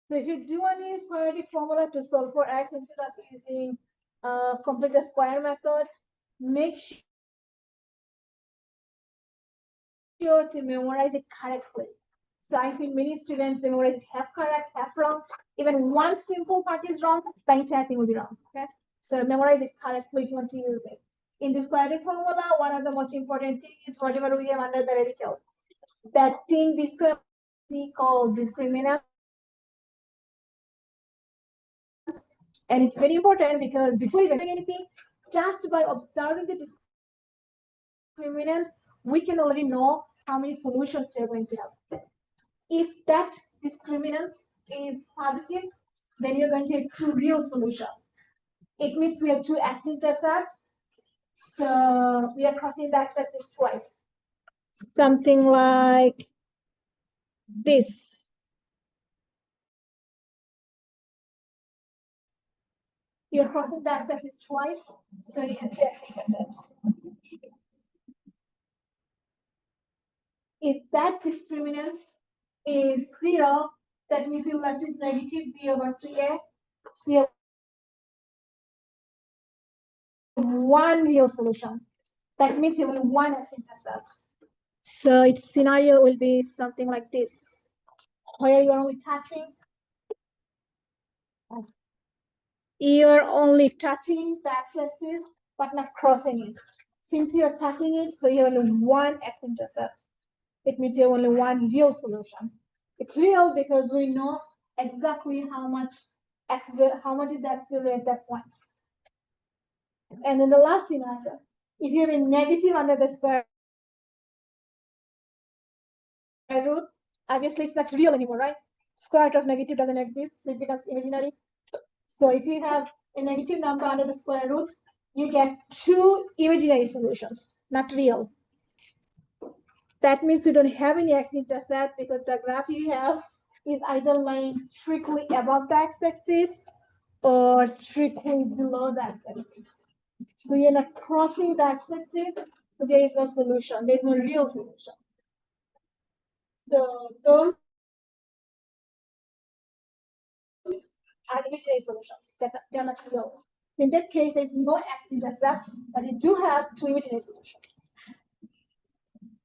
So if you do want to use quadratic formula to solve for x instead of using complete the square method, make sure to memorize it correctly. So I see many students, they memorize it half correct, half wrong. Even one simple part is wrong, the entire thing will be wrong. Okay. So memorize it correctly if you want to use it. In this quadratic formula, one of the most important things is whatever we have under the radical. That thing we called discriminant. And it's very important because before even doing anything, just by observing the discriminant, we can already know how many solutions we are going to have. If that discriminant is positive, then you're going to have two real solutions. It means we have two x-intercepts. So we are crossing the x-axis twice. Something like this. You're crossing the x-axis twice, so you have two x-intercepts. If that discriminant is 0, that means you left it negative b over 3a. So you have one real solution. That means you have one x-intercept. So its scenario will be something like this, where you are only touching. You're only touching the x-axis, but not crossing it. Since you're touching it, so you have only one x-intercept. It means you have only one real solution. It's real because we know exactly how much is the x value at that point. And in the last scenario, if you have a negative under the square root, obviously it's not real anymore, right? Square root of negative doesn't exist, so it becomes imaginary. So if you have a negative number under the square root, you get two imaginary solutions, not real. That means you don't have any x-intercept because the graph you have is either lying strictly above the x-axis or strictly below the x-axis. So you're not crossing the x-axis, so there is no solution. There is no real solution. So those are the imaginary solutions that are not real. In that case, there is no x-intercept, but you do have two imaginary solutions.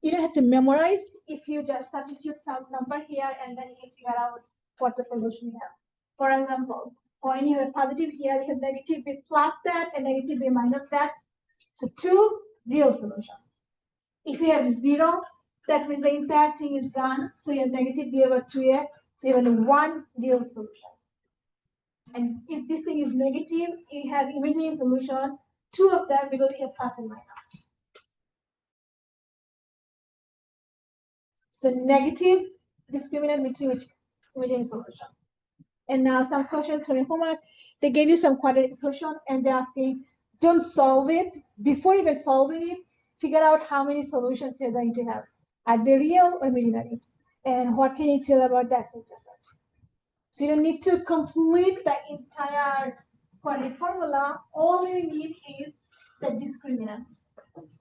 You don't have to memorize if you just substitute some number here and then you can figure out what the solution you have. For example, when you have positive here, you have negative b plus that and negative b minus that. So two real solutions. If you have 0, that means the entire thing is gone. So you have negative b over 2a. So you have only one real solution. And if this thing is negative, you have imaginary solution, two of them because you have plus and minus. So negative discriminant between imaginary solution. And now some questions from your homework. They gave you some quadratic equation and they're asking, don't solve it. Before even solving it, figure out how many solutions you're going to have. Are they real or imaginary? And what can you tell about the x-intercept? So you don't need to complete the entire quadratic formula. All you need is the discriminant.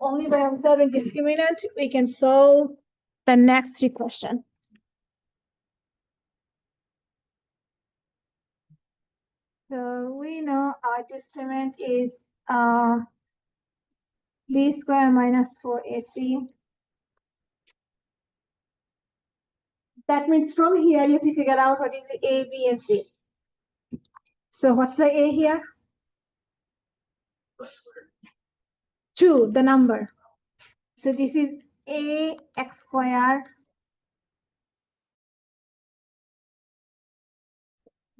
Only by observing discriminant, we can solve the next three questions. So we know our discriminant is b squared minus 4ac. That means from here you have to figure out what is a, b, and c. So what's the a here? 2, the number. So this is a x squared,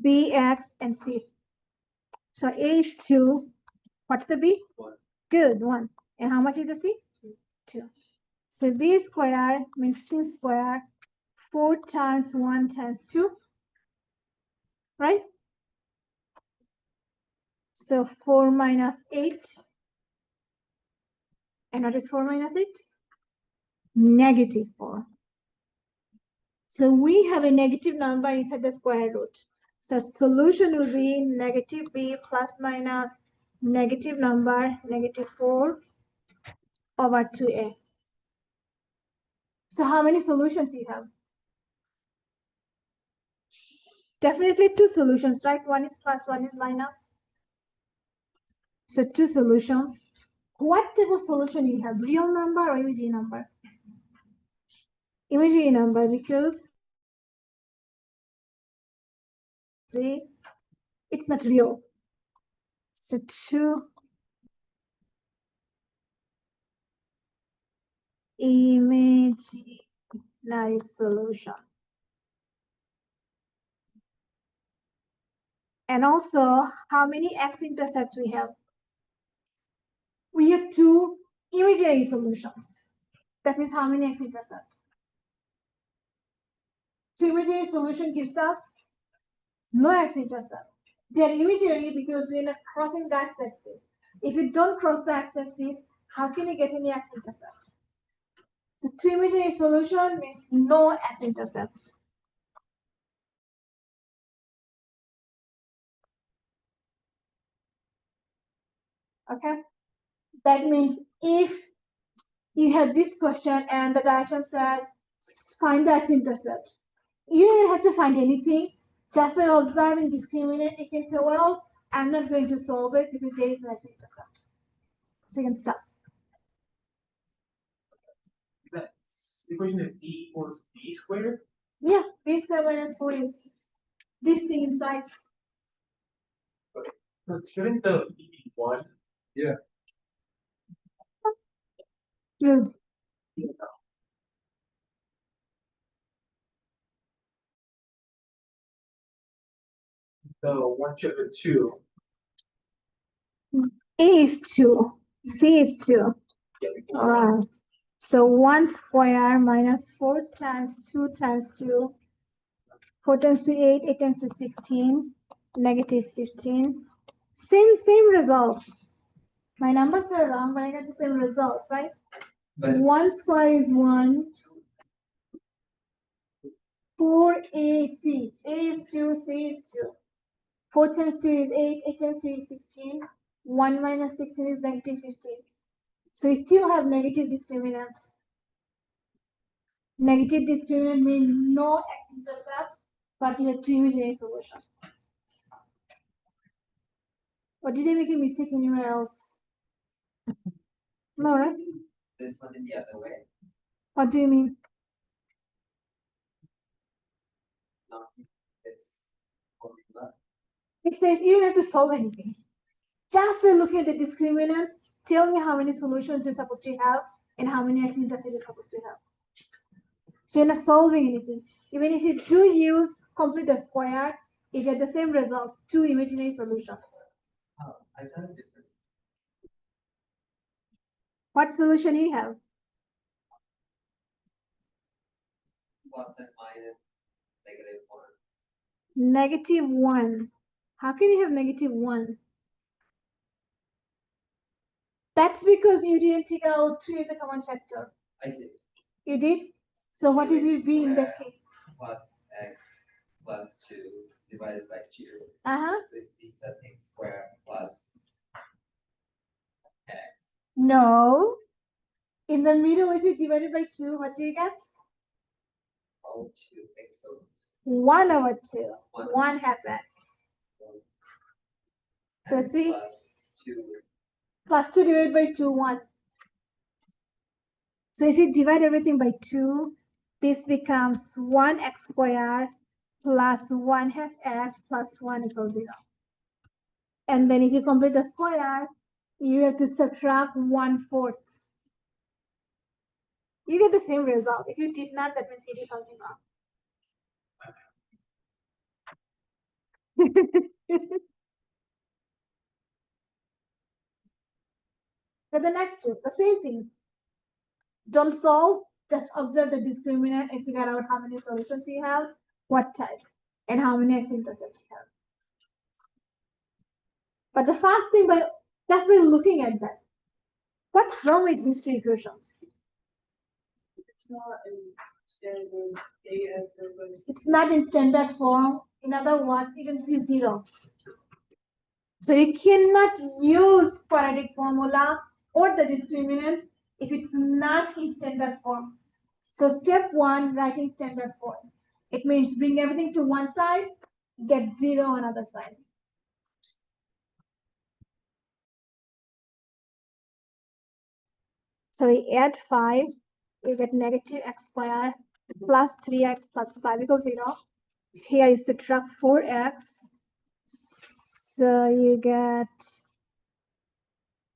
bx, and c. So a is 2. What's the b? 1. Good, 1. And how much is the c? 2. So b squared means 2 squared. 4 times 1 times 2. Right? So 4 minus 8. And what is 4 minus 8? Negative 4. So we have a negative number inside the square root. So solution will be negative b plus minus negative number, negative 4 over 2a. So how many solutions you have? Definitely two solutions, right? One is plus, one is minus. So two solutions. What type of solution you have? Real number or imaginary number? Imaginary number, because see, it's not real. So two imaginary solution. And also, how many x-intercepts we have? We have two imaginary solutions. That means how many x-intercepts? Two imaginary solution gives us no x-intercept. They are imaginary because we are not crossing the x-axis. If you don't cross the x-axis, how can you get any x-intercept? So two imaginary solution means no x-intercepts. Okay? That means if you have this question and the direction says find the x-intercept, you don't have to find anything. Just by observing discriminant, you can say, well, I'm not going to solve it because there is no x-intercept. So you can stop. That's the equation is d equals b squared. Yeah, b squared minus 4 is this thing inside. But shouldn't the b be 1? Yeah. No. So 1 should be 2. A is 2, C is 2. All right. So 1 square minus 4 times 2 times 2. 4 times 2, 8, 8 times 2, 16, negative 15. Same results. My numbers are wrong, but I got the same result, right? But 1 square is 1. 4AC. A is 2, C is 2. 4 times 2 is 8, 8 times 2 is 16. 1 minus 16 is negative 15. So we still have negative discriminant. Negative discriminant means no x-intercept, but we have two imaginary solution. Or did I make a mistake anywhere else? No, right? This one in the other way. What do you mean? Not this formula. It says you don't have to solve anything. Just by looking at the discriminant, tell me how many solutions you're supposed to have and how many x-intercepts you're supposed to have. So you're not solving anything. Even if you do complete the square, you get the same result, two imaginary solutions. Oh, I found it different. What solution you have? Plus and minus negative 1. Negative 1. How can you have negative 1? That's because you didn't take out 2 as a common factor. I did. You did? So what is your b in that case? Plus x plus 2 divided by 2. Uh-huh. So it means that x squared plus x. No. In the middle, if you divide it by 2, what do you get? All 2 x over 1 over 2. 1 half x. So see? Plus 2. Plus 2 divided by 2, 1. So if you divide everything by 2, this becomes 1x squared plus 1 half x plus 1 equals 0. And then if you complete the square, you have to subtract 1/4. You get the same result. If you did not, that means you did something wrong. But the next two, the same thing. Don't solve, just observe the discriminant and figure out how many solutions you have, what type, and how many x-intercepts you have. But the first thing, just by looking at that, what's wrong with these two equations? It's not in standard AS or It's not in standard form. In other words, you can see 0. So you cannot use quadratic formula or the discriminant if it's not in standard form. So step 1, writing standard form. It means bring everything to one side get 0 on other side. So we add 5, you get negative x squared plus 3x plus 5 equals 0. Here you subtract 4x, so you get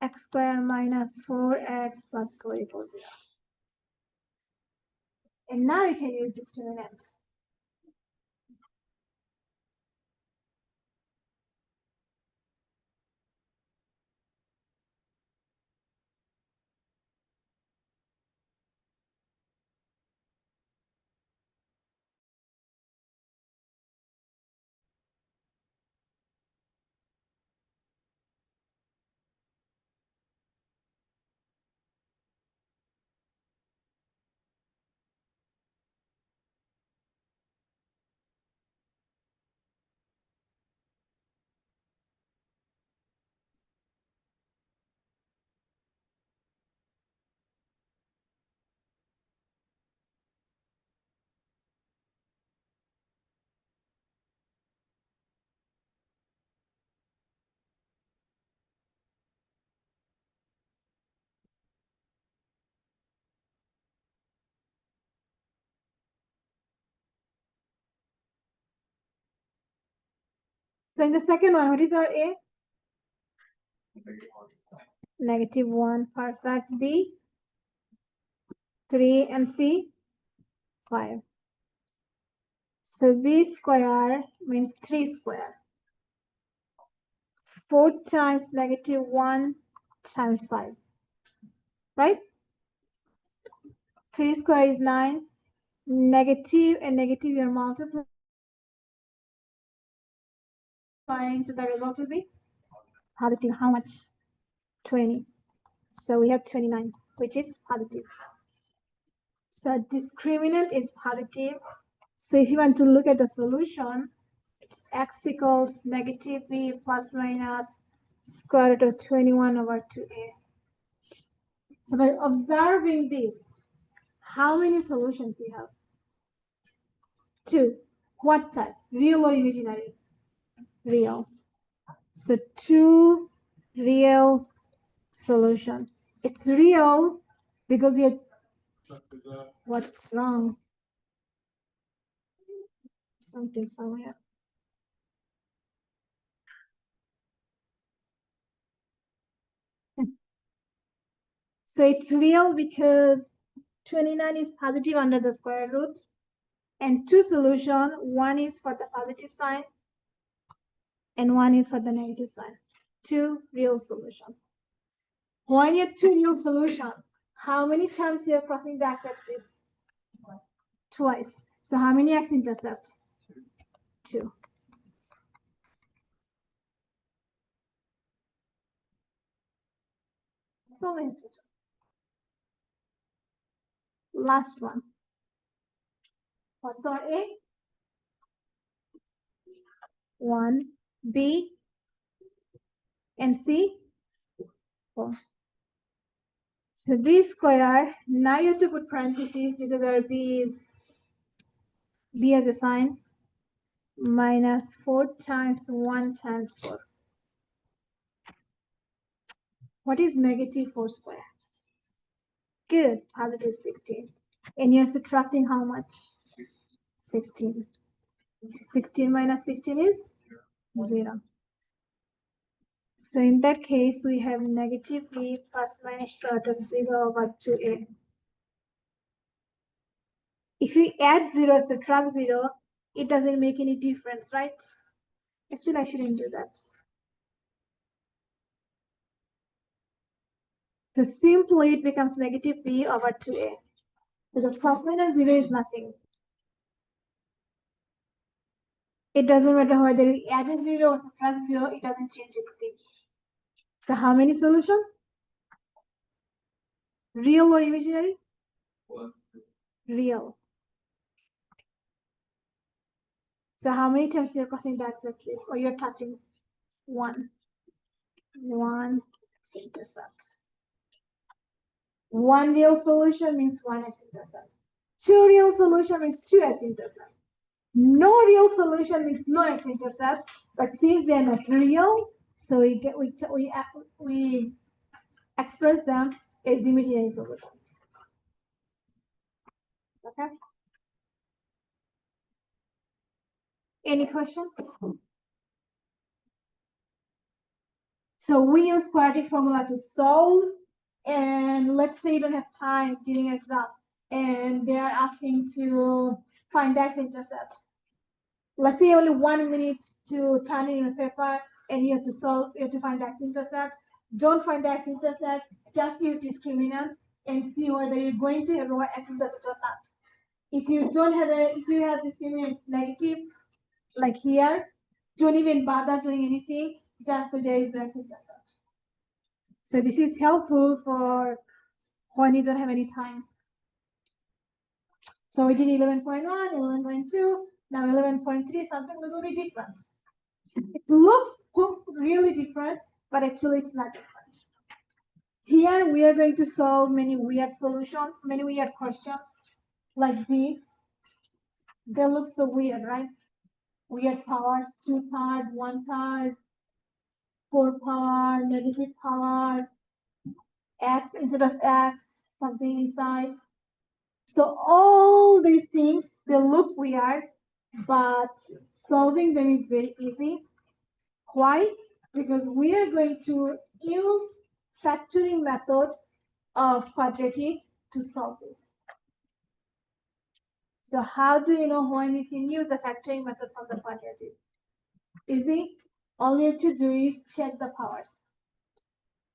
x squared minus 4x plus 4 equals 0. And now you can use discriminant. So in the second one, what is our A? -1, perfect. B, 3, and C, 5. So B square means 3 square. 4 times -1 times 5, right? 3 square is 9. Negative and negative you're multiplying, so the result will be positive. How much? 20. So we have 29, which is positive. So discriminant is positive. So if you want to look at the solution, it's x equals negative b plus minus square root of 21 over 2a. So by observing this, how many solutions you have? 2. What type? Real or imaginary? Real. So 2 real solution. It's real because you're, what's wrong? Something somewhere. So it's real because 29 is positive under the square root, and 2 solution, one is for the positive sign and one is for the negative sign. 2 real solution. When you have 2 real solution, how many times you are crossing the x-axis? Twice. So how many x-intercepts? 2. That's all I have to do. Last one. What's our A? 1, B, and C? 4. So B square, now you have to put parentheses because our B has a sign, minus 4 times 1 times 4. What is negative 4 square? Good, positive 16. And you're subtracting how much? 16. 16 minus 16 is 0. So in that case, we have negative b plus minus square root of 0 over 2a. If we add 0, subtract 0, it doesn't make any difference, right? Actually, I shouldn't do that. So simply it becomes negative b over 2a. Because plus minus 0 is nothing. It doesn't matter whether you add a 0 or subtract 0, it doesn't change anything. So how many solutions? Real or imaginary? Real. So how many times you're crossing the x-axis or you're touching? 1. 1 x-intercept. 1 real solution means 1 x-intercept. 2 real solution means 2 x-intercept. No real solution means no x-intercept, but since they're not real, so we express them as imaginary solutions. Okay. Any question? So we use quadratic formula to solve, and let's say you don't have time during exam, and they are asking to find x-intercept. Let's say only 1 minute to turn in a paper, and you have to solve. You have to find x-intercept. Don't find the x-intercept. Just use discriminant and see whether you're going to have a x-intercept or not. If you don't have if you have discriminant negative, like here, don't even bother doing anything. Just so there is no x-intercept. So this is helpful for when you don't have any time. So we did 11.1, 11.2, now 11.3, something a little bit different. It looks really different, but actually it's not different. Here we are going to solve many weird solutions, many weird questions like these. They look so weird, right? Weird powers, 2/3, 1/3, 4 power, negative power, x instead of x, something inside. So all these things, they look weird, but solving them is very easy. Why? Because we are going to use factoring method of quadratic to solve this. So how do you know when you can use the factoring method from the quadratic? Easy. All you have to do is check the powers.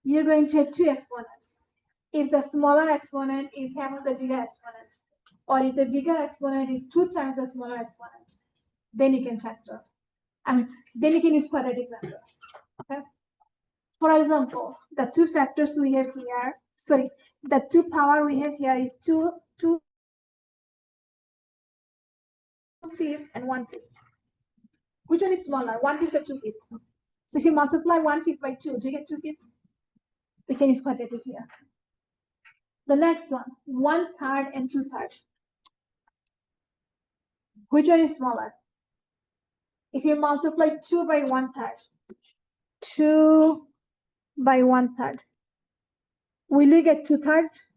You're going to check two exponents. If the smaller exponent is half of the bigger exponent, or if the bigger exponent is 2 times the smaller exponent, then you can factor. Then you can use quadratic methods. Okay. For example, the two factors we have here, the 2 power we have here is 2 2/5 and 1/5. Which one is smaller, 1/5 or 2/5? So if you multiply 1/5 by 2, do you get 2/5? We can use quadratic here. The next one, 1/3 and 2/3. Which one is smaller? If you multiply 2 by 1/3, 2 by 1/3, will you get 2/3?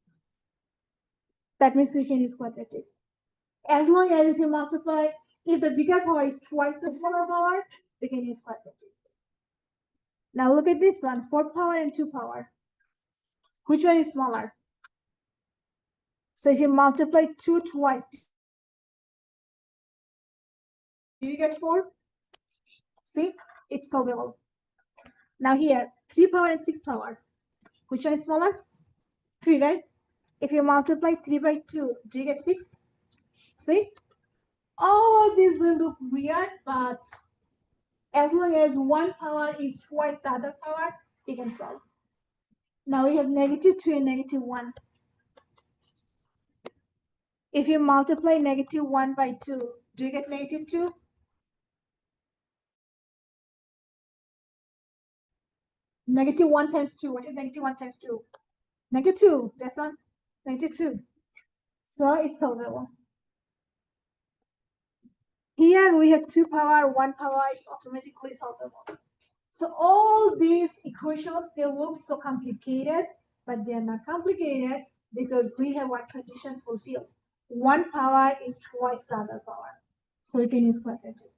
That means we can use quadratic. As long as if you multiply, if the bigger power is twice the smaller power, we can use quadratic. Now look at this one, 4 power and 2 power. Which one is smaller? So if you multiply 2 twice, do you get 4? See, it's solvable. Now here, 3 power and 6 power. Which one is smaller? 3, right? If you multiply 3 by 2, do you get 6? See? All of these will look weird, but as long as one power is twice the other power, we can solve. Now we have -2 and -1. If you multiply -1 by 2, do you get -2? -1 times 2. What is -1 times 2? -2. That's one. -2. So it's solvable. Here we have 2 power, 1 power is automatically solvable. So all these equations, they look so complicated, but they are not complicated because we have one condition fulfilled. 1 power is twice the other power. So we can use quadratic.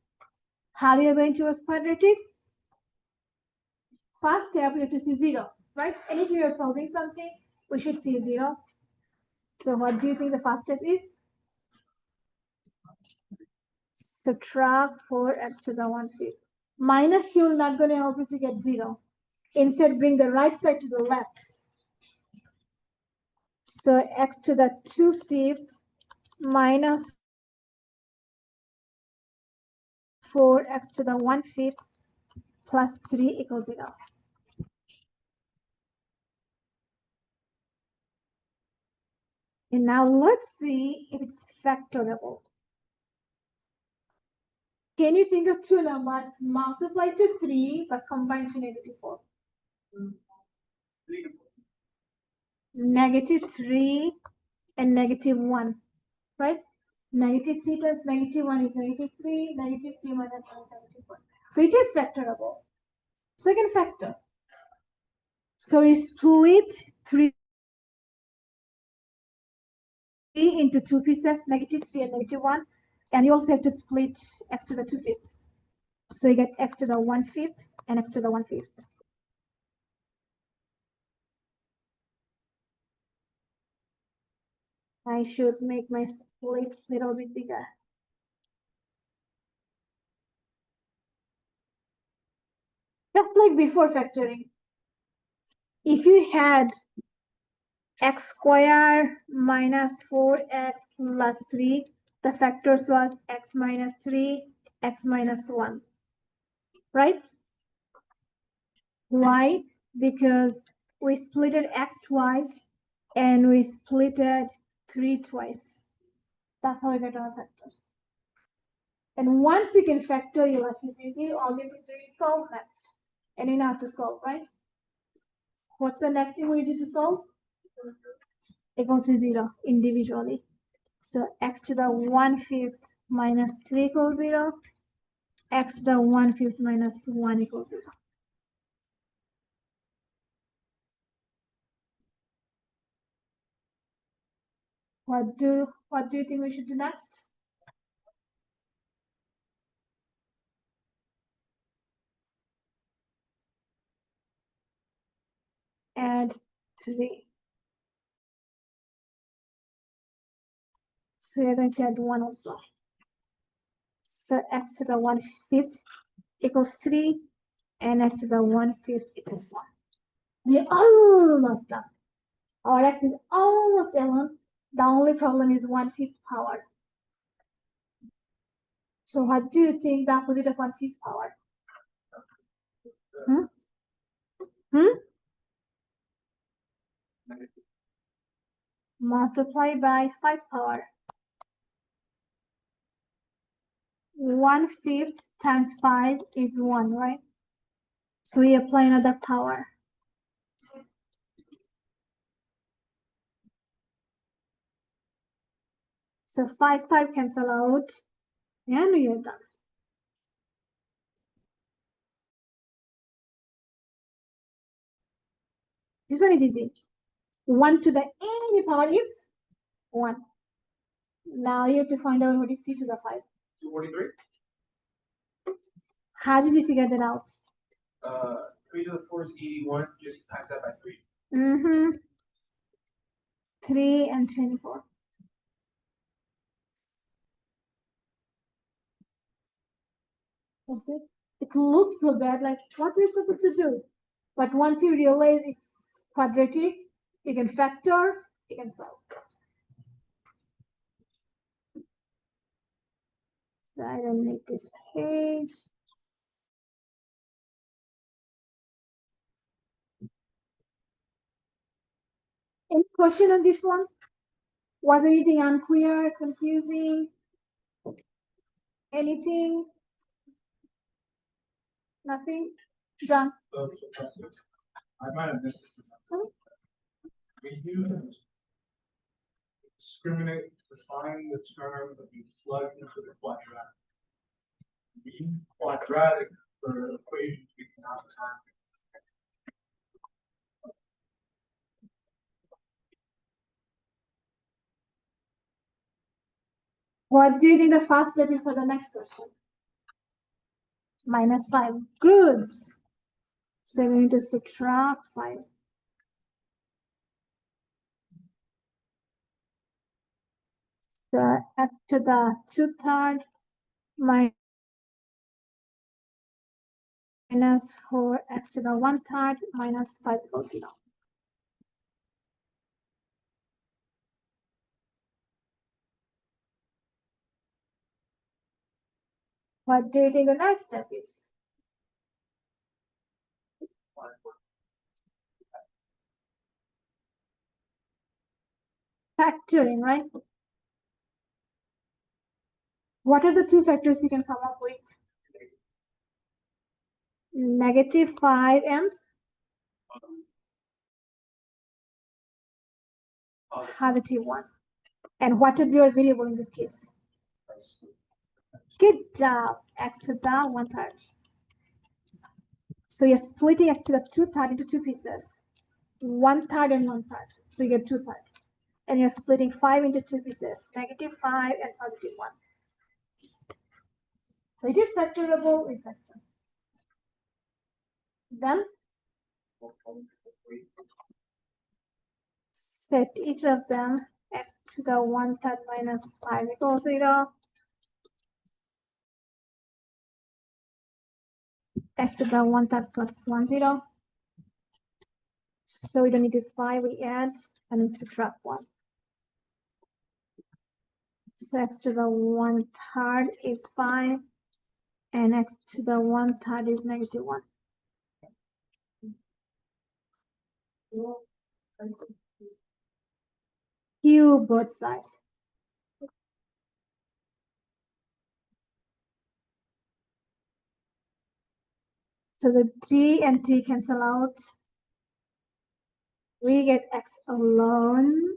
How are you going to use quadratic? First step, we have to see 0, right? Anytime you're solving something, we should see 0. So what do you think the first step is? Subtract 4x to the 1/5. Minus q is not going to help you to get 0. Instead, bring the right side to the left. So x to the 2/5 minus 4x to the 1/5 plus 3 equals 0. And now let's see if it's factorable. Can you think of two numbers multiplied to 3 but combined to -4? -3 and -1, right? -3 times -1 is -3, -3 minus 1 is -1. So it is factorable. So you can factor. So we split 3 into 2 pieces, -3 and -1, and you also have to split x to the 2/5. So you get x to the 1/5 and x to the 1/5. I should make my split a little bit bigger. Just like before factoring, if you had x squared minus 4x plus 3, the factors was x minus 3, x minus 1, right? Why? Because we splitted x twice and we splitted 3 twice. That's how we get our factors. And once you can factor, your life is easy. All you have to do is solve next. And you know how to solve, right? What's the next thing we need to solve? Equal to 0 individually. So x to the 1/5 minus 3 equals 0. X to the 1/5 minus 1 equals 0. What do you think we should do next? Add 3. So we're going to add 1 also. So x to the 1/5 equals 3, and x to the 1/5 equals 1. We're almost done. Our x is almost done. The only problem is 1/5 power. So what do you think the opposite of 1/5 power? Multiply by 5 power. 1/5 times 5 is 1, right? So we apply another power. So 5 cancel out, and we are done. This one is easy. 1 to the any power is 1. Now you have to find out what is 3 to the 5. 243. How did you figure that out? 3 to the 4 is 81. Just times that by 3. 3 and 24. That's it. It looks so bad, like what we're supposed to do. But once you realize it's quadratic, you can factor, you can solve. So I don't need this page. Any question on this one? Was anything unclear, confusing? Anything? Nothing? John? I might have missed this. We do discriminate, define the term that we plug into the quadratic. We quadratic for equations we cannot find. What do you think the first step is for the next question? -5. Good. So you're going to subtract 5. So x to the 2/3 minus 4x to the 1/3 minus 5 equals 0. What do you think the next step is? Factoring, right? What are the two factors you can come up with? -5 and +1. And what would be your variable in this case? Good job. X to the 1/3. So you're splitting x to the 2/3 into two pieces. 1/3 and 1/3. So you get 2/3. And you're splitting 5 into two pieces. -5 and +1. So it is factorable, we factor. Then set each of them x to the 1/3 minus 5 equals 0. X to the 1/3 plus 1, 0. So we don't need this 5, we add and we subtract 1. So x to the 1/3 is 5, and x to the 1/3 is -1. Cube both sides. So the 3 and 3 cancel out. We get x alone.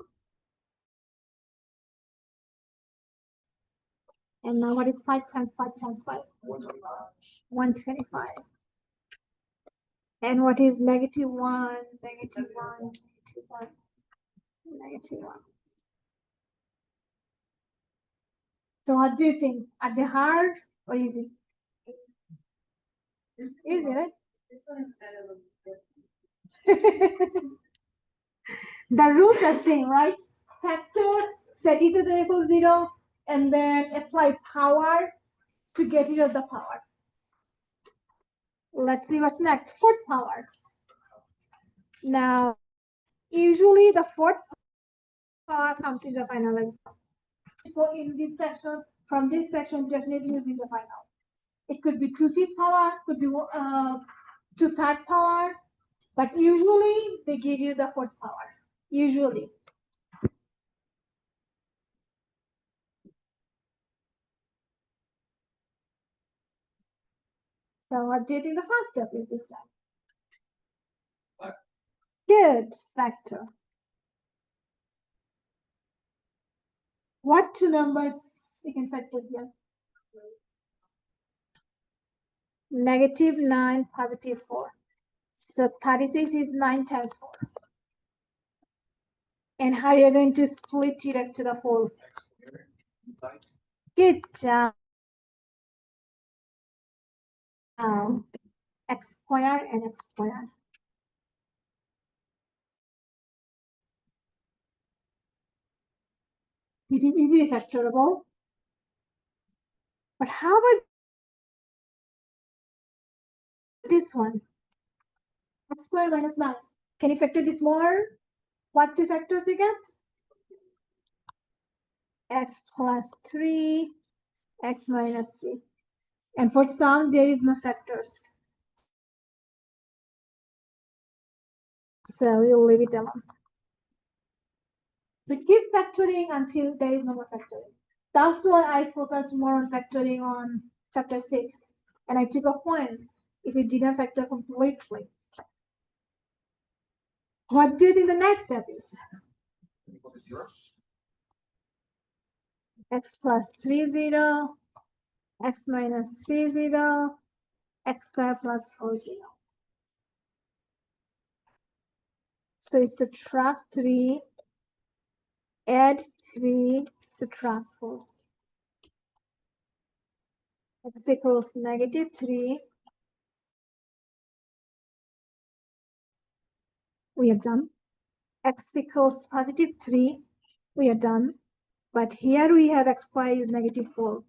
And now what is 5 times 5 times 5? 125. And what is -1, -1, -1, -1? So what do you think? Are they hard or easy? Easy, right? This one is kind of The rules are same, right? Factor, set it to the equal 0, and then apply power to get rid of the power. Let's see what's next. Fourth power. Now, usually the fourth power comes in the final exam. In this section, from this section, definitely will be the final. It could be 2/5 power, could be 2/3 power, but usually they give you the fourth power. Usually. So what do you think the first step is this time? Good, factor. What two numbers you can factor here? -9, +4. So 36 is 9 times 4. And how are you going to split it x to the 4? Good job. X squared and x squared. It is easily factorable. But how about this one? X squared minus 9. Can you factor this more? What two factors you get? X plus 3, x minus 3. And for some, there is no factors. So we'll leave it alone. So keep factoring until there is no more factoring. That's why I focused more on factoring on chapter 6. And I took off points if it didn't factor completely. What do you think the next step is? X plus 3, 0. X minus 3, 0. X squared plus 4, 0. So it's subtract 3, add 3, subtract 4. X equals -3. We are done. X equals +3. We are done. But here we have x squared is -4.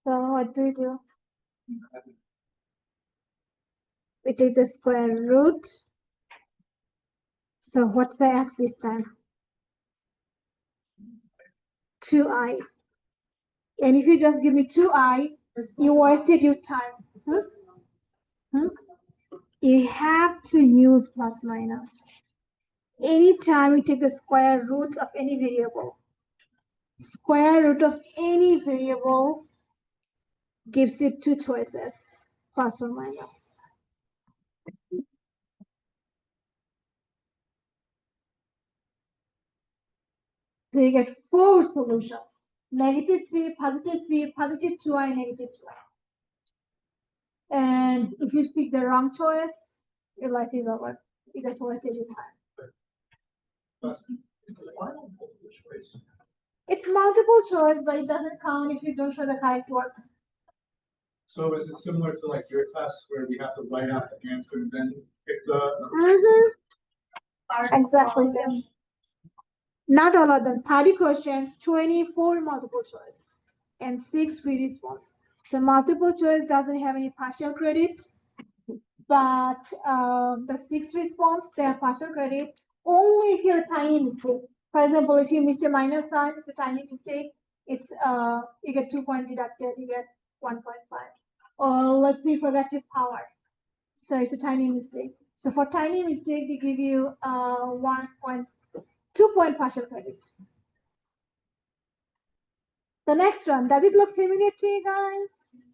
So what do? We take the square root. So what's the x this time? 2i. And if you just give me 2i, you wasted your time. You have to use plus minus. Anytime you take the square root of any variable, square root of any variable gives you two choices, plus or minus. So you get 4 solutions. -3, +3, +2i, -2i. And if you pick the wrong choice, your life is over. You just wasted your time. But is the final multiple choice? It's multiple choice, but it doesn't count if you don't show the correct word. So is it similar to like your test where we have to write out the answer and then pick the? Exactly same. Not all of them. 30 questions, 24 multiple choice, and 6 free response. So multiple choice doesn't have any partial credit, but the 6 response, they have partial credit only if you're a tiny mistake. For example, if you missed a minus sign, it's a tiny mistake. It's you get 2 points deducted, you get 1.5. Or let's say you forgot to power, so it's a tiny mistake. So for tiny mistake, they give you 2 point partial credit. The next one, does it look familiar to you guys?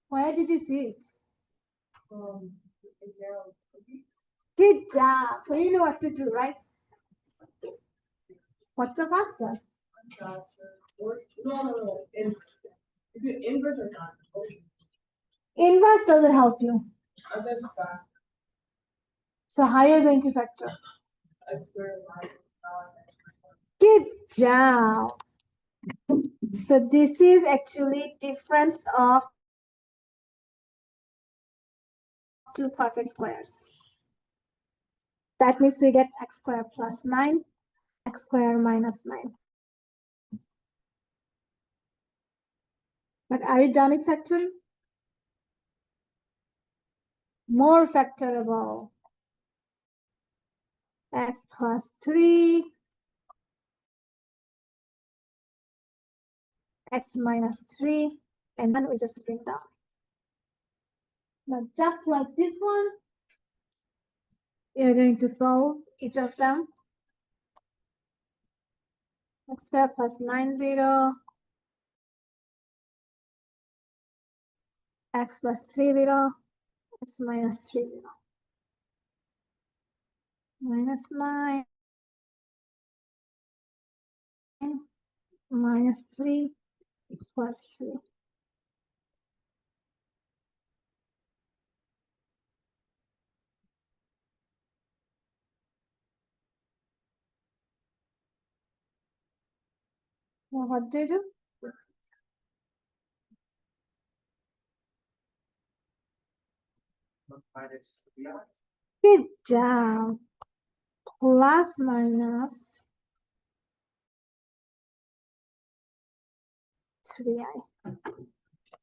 Where did you see it? Good job. So you know what to do, right? What's the first step? No. Inverse or not? Inverse doesn't help you. That's bad. So how are you going to factor? I swear to Good job. So this is actually difference of two perfect squares. That means we get x squared plus 9, x squared minus 9. But are you done with factoring? More factorable. X plus 3, x minus 3, and then we just bring down. Now, just like this one, you're going to solve each of them. X squared plus 9, 0. X plus 3, 0. X minus 3, 0. Minus 9. Minus 3 plus 3. Now what do you do? Good job. Plus minus 3i.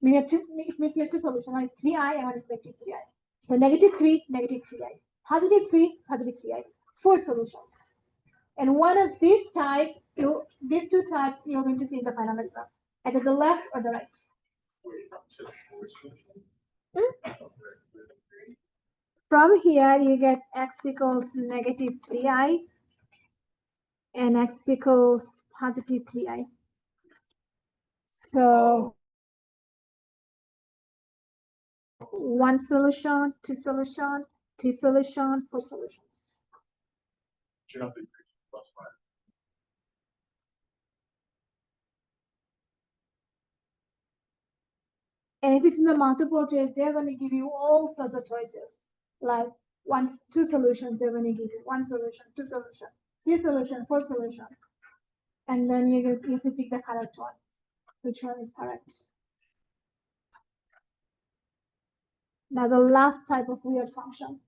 It means you have two solutions. One is 3i and one is negative 3i. So -3, -3i. Positive 3, positive 3i. 4 solutions. And one of these type, these two type, you're going to see in the final exam. Either the left or the right. From here, you get x equals negative 3i and x equals positive 3i. So 1 solution, 2 solution, 3 solution, 4 solutions. And if it's in the multiple choice, they're going to give you all sorts of choices. Like 2 solutions, they're going to give you 1 solution, 2 solution, 3 solution, 4 solution. And then you have to pick the correct one. Which one is correct? Now the last type of weird function.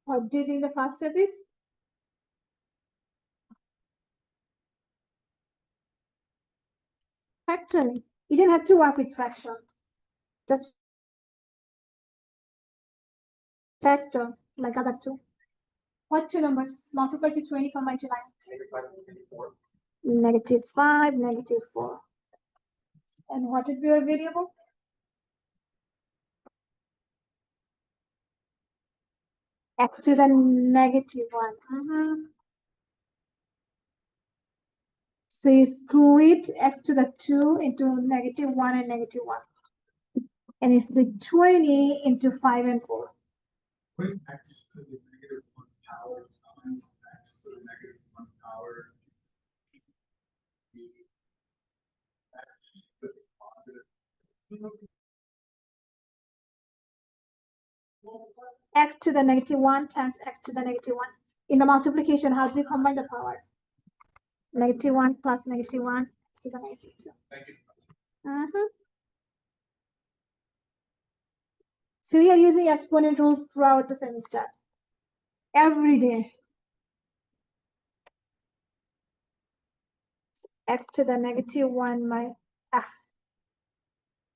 What do you think the first step is? Factoring. You didn't have to work with fraction. Just factor like other two. What two numbers? Multiply to 20, combine to 9. -5, -4. And what would be your variable? X to the -1. So you split x to the 2 into -1 and -1. And you split 20 into 5 and 4. Put x to the -1 power times x to the -1 power. X to the positive. X to the -1 times x to the -1. In the multiplication, how do you combine the power? -1 plus -1 x to the -2. Thank you. So we are using exponent rules throughout the semester. Every day. X to the -1 minus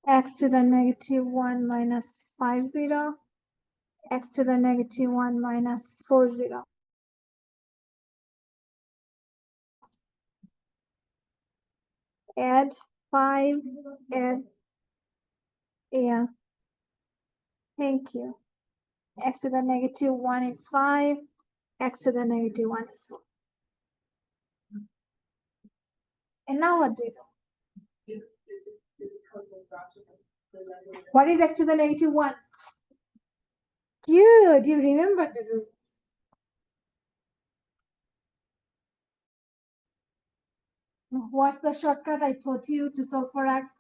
x to the -1 minus 50, x to the -1 minus 40. Add 5, add, yeah, thank you. X to the -1 is 5, x to the -1 is 4. And now what do you do? What is x to the -1? Good, you remember the rule. What's the shortcut I taught you to solve for x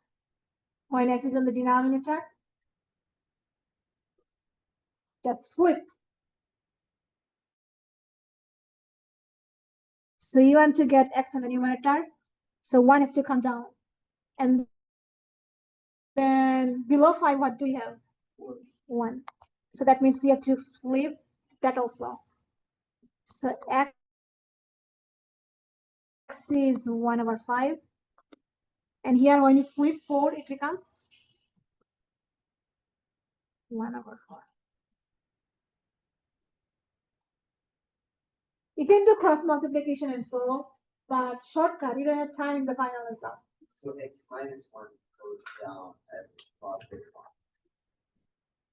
when x is on the denominator? Just flip. So you want to get x on the numerator, so 1 has to come down. And then below 5, what do you have? 1. So that means you have to flip that also. So x is 1/5. And here when you flip 4, it becomes 1/4. You can do cross multiplication and solve, but shortcut, you don't have time in the final result. So x minus 1 goes down as positive 1.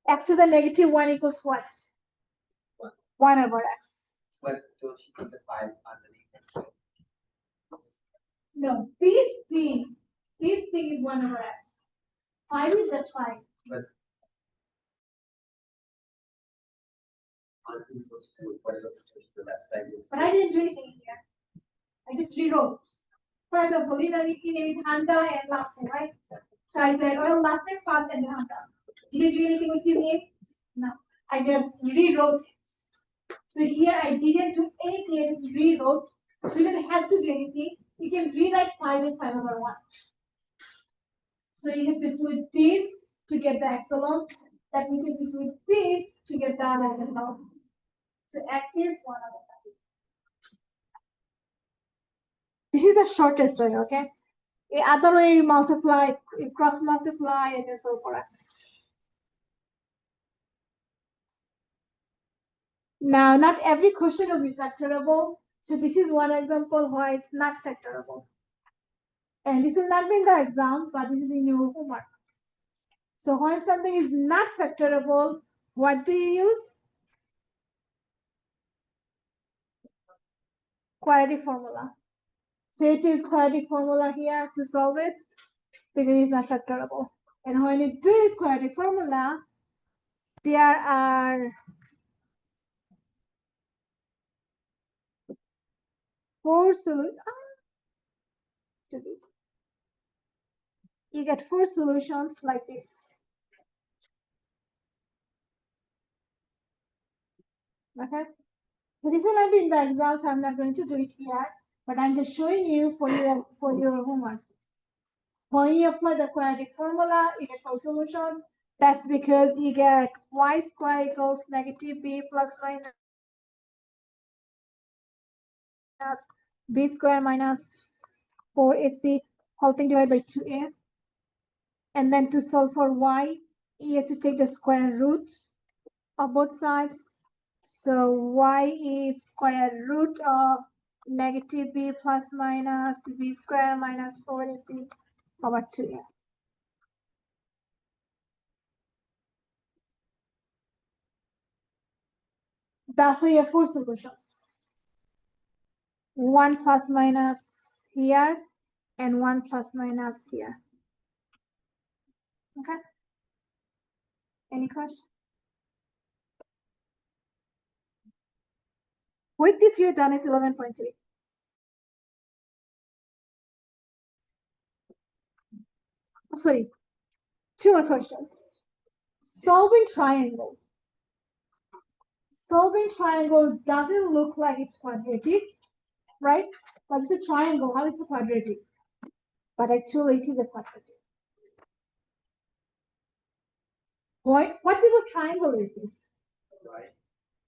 X to the -1 equals what? 1/x. But don't you put the 5 underneath it? No, this thing is 1/x. 5 is just 5. But on this was 2, what is the left side is? But I didn't do anything here. I just rewrote. For example, the name is Handa and last name, right? So I said, oh, last name first and then Handa. Did you do anything with your name? No. I just rewrote it. So here I didn't do anything, I just rewrote. So you don't have to do anything. You can rewrite 5 as 5/1. So you have to do this to get the x alone. That means you have to do this to get the other alone. So x is 1/5. This is the shortest way, okay? The other way, you multiply, you cross multiply, and then solve for x. Now, not every question will be factorable. So this is one example why it's not factorable. And this will not be in the exam, but this is in your homework. So when something is not factorable, what do you use? Quadratic formula. So it is quadratic formula here to solve it because it's not factorable. And when you do use quadratic formula, there are 4 solutions. You get 4 solutions like this. Okay. So this will not be in the exam, so I'm not going to do it here, but I'm just showing you for your homework. When you apply the quadratic formula, you get 4 solutions. That's because you get y squared equals -b plus minus b squared minus 4ac whole thing divided by 2a. And then to solve for y, you have to take the square root of both sides. So y is square root of negative b plus minus b square minus 4ac over 2a. That's why you have 4 solutions. 1 plus minus here and 1 plus minus here. Okay? Any question? With this, you're done at 11.3. Sorry, 2 more questions. Solving triangle. Solving triangle doesn't look like it's quadratic, right? Like it's a triangle, how is it quadratic? But actually it is a quadratic. What type of triangle is this? Right.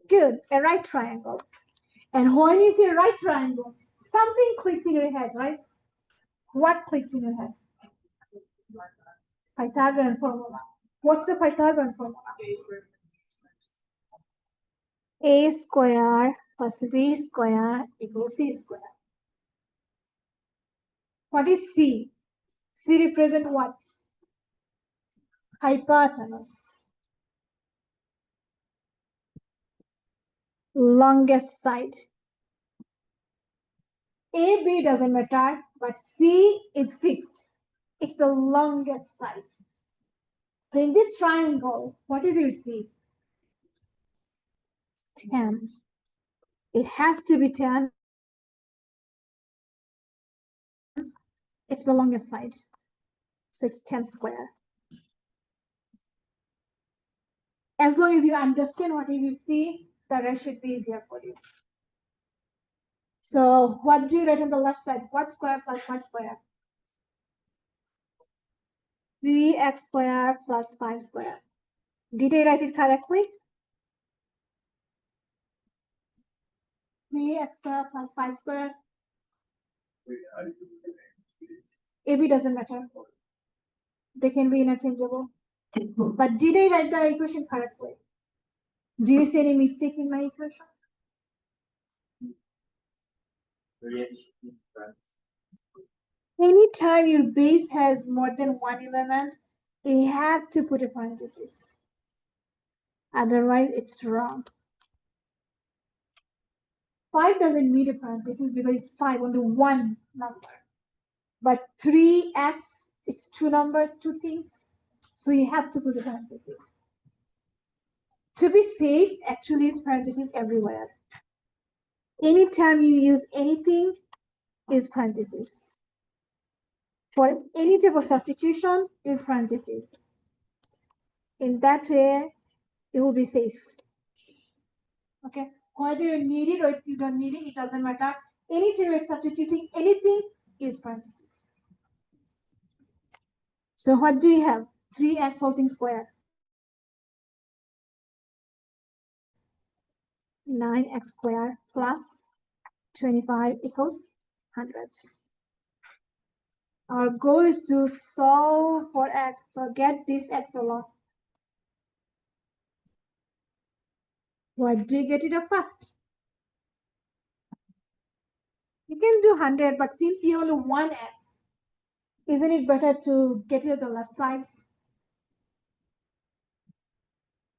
Good, a right triangle. And when you say right triangle, something clicks in your head, right? What clicks in your head? Pythagorean formula. What's the Pythagorean formula? A square plus b square equals c square. What is c? C represent what? Hypotenuse. Longest side. A, B doesn't matter, but C is fixed. It's the longest side. So in this triangle, what is your C? 10. It has to be 10. It's the longest side. So it's 10 square. As long as you understand what is your C, the rest should be easier for you. So what do you write on the left side? What square plus what square? 3x square plus 5 square. Did I write it correctly? 3x square plus 5 square. AB doesn't matter. They can be interchangeable. But did I write the equation correctly? Do you see any mistake in my equation? Anytime your base has more than one element, you have to put a parenthesis. Otherwise, it's wrong. 5 doesn't need a parenthesis because it's 5 only one number. But 3x, it's 2 numbers, 2 things. So you have to put a parenthesis. To be safe, actually use parentheses everywhere. Anytime you use anything, use parentheses. For any type of substitution, use parentheses. In that way, it will be safe. Okay, whether you need it or you don't need it, it doesn't matter. Anytime you're substituting anything, use parentheses. So what do you have? 3x whole thing square. 9x squared plus 25 equals 100. Our goal is to solve for x, so get this x alone. What do you get rid of first? You can do 100, but since you only one x, isn't it better to get rid of the left sides?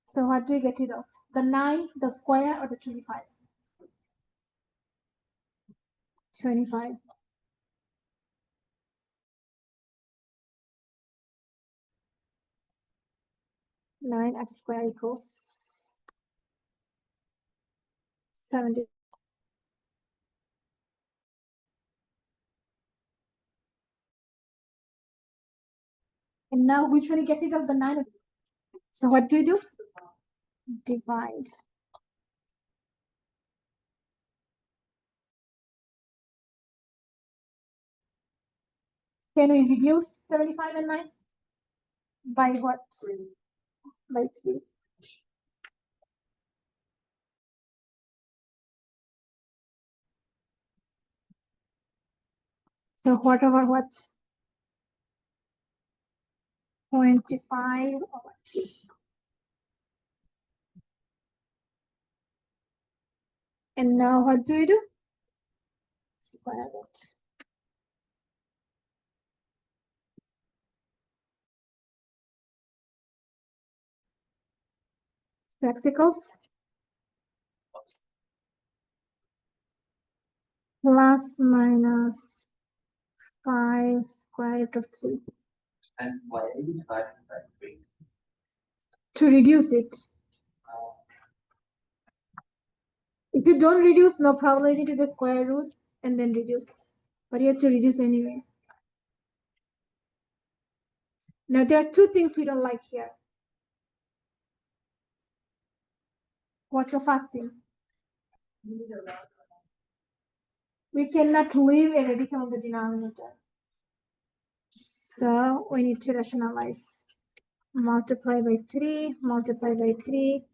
So what do you get rid of? The 9, the square, or the 25? 25. Nine x squared equals 70. And now which one you get rid of? The 9. So what do you do? Divide. Can we reduce 75 and 9? By what? By 3. So what over what? 25 over 3. And now what do we do? square root. So x equals plus minus 5 square root of 3 And why are you dividing by 3? to reduce it. If you don't reduce, no problem, you need to the square root and then reduce. But you have to reduce anyway. Now there are two things we don't like here. What's the first thing? We cannot leave a radical on the denominator. So we need to rationalize. Multiply by 3, multiply by 3.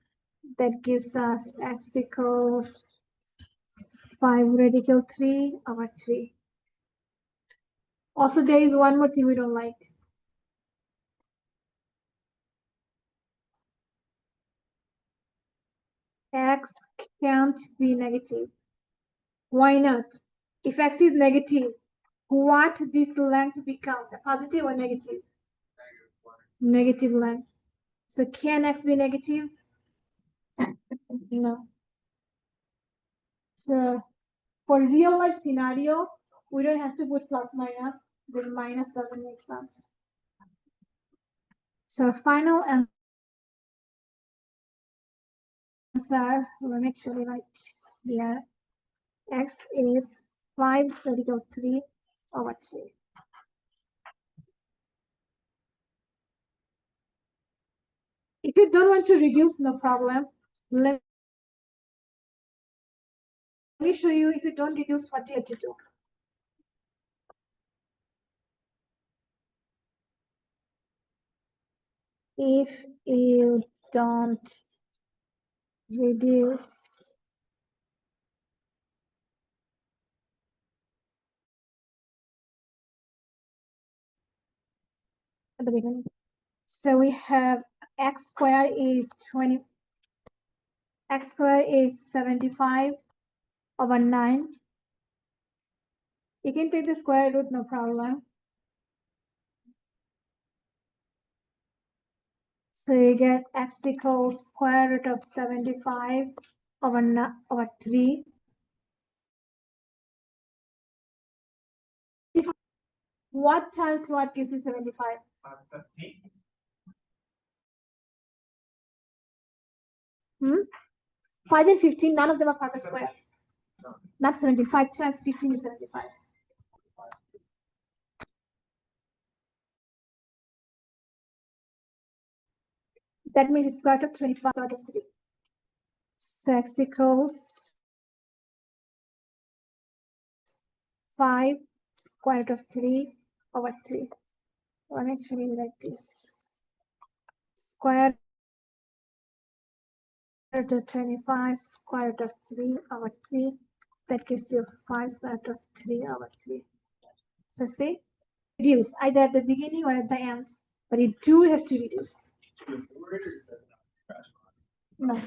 That gives us x equals 5 radical 3 over 3. Also, there is one more thing we don't like. X can't be negative. Why not? If x is negative, what this length become? A positive or negative? Negative length. So can x be negative? No. So for real life scenario, we don't have to put plus minus because minus doesn't make sense. So our final answer, we'll actually write here, x is 5 radical 3 over 3. If you don't want to reduce, no problem. Let me show you if you don't reduce what you have to do. If you don't reduce at the beginning. So we have x squared is 20, x squared is 75 over 9. You can take the square root, no problem. So you get x equals square root of 75 over 3. What times what gives you 75? 5 and 15, none of them are perfect square. Not 75 times 15 is 75. That means square root of 25, square root of 3. So x equals 5 square root of 3 over 3. Let me actually write this. Square root of 25 square root of 3 over 3. That gives you 5 square root of 3 over 3. So see, reduce either at the beginning or at the end, but you do have to reduce. No,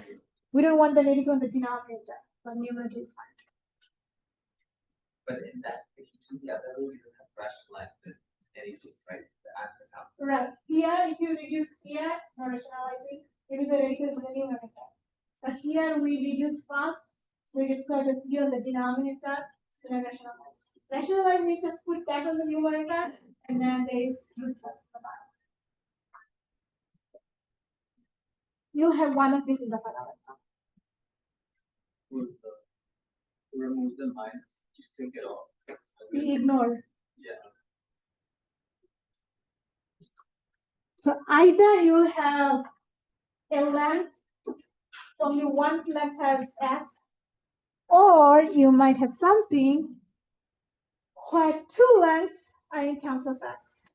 we don't want the radical on the denominator, but numerator is fine. But in that, if you do the other way, you don't have rationalized it, and you just write the answer out. Right. Here, if you reduce here, no rationalizing, it is a radical to the numerator. But here we reduce fast, so you get square root of 3 on the denominator, so then rationalize. Rationalize means just put that on the numerator, and then there is root plus the bottom. You'll have one of these in the final answer. Remove the minus, just take it off. We ignore. Yeah. So either you have a length, only one length has x, or you might have something where two lengths are in terms of x.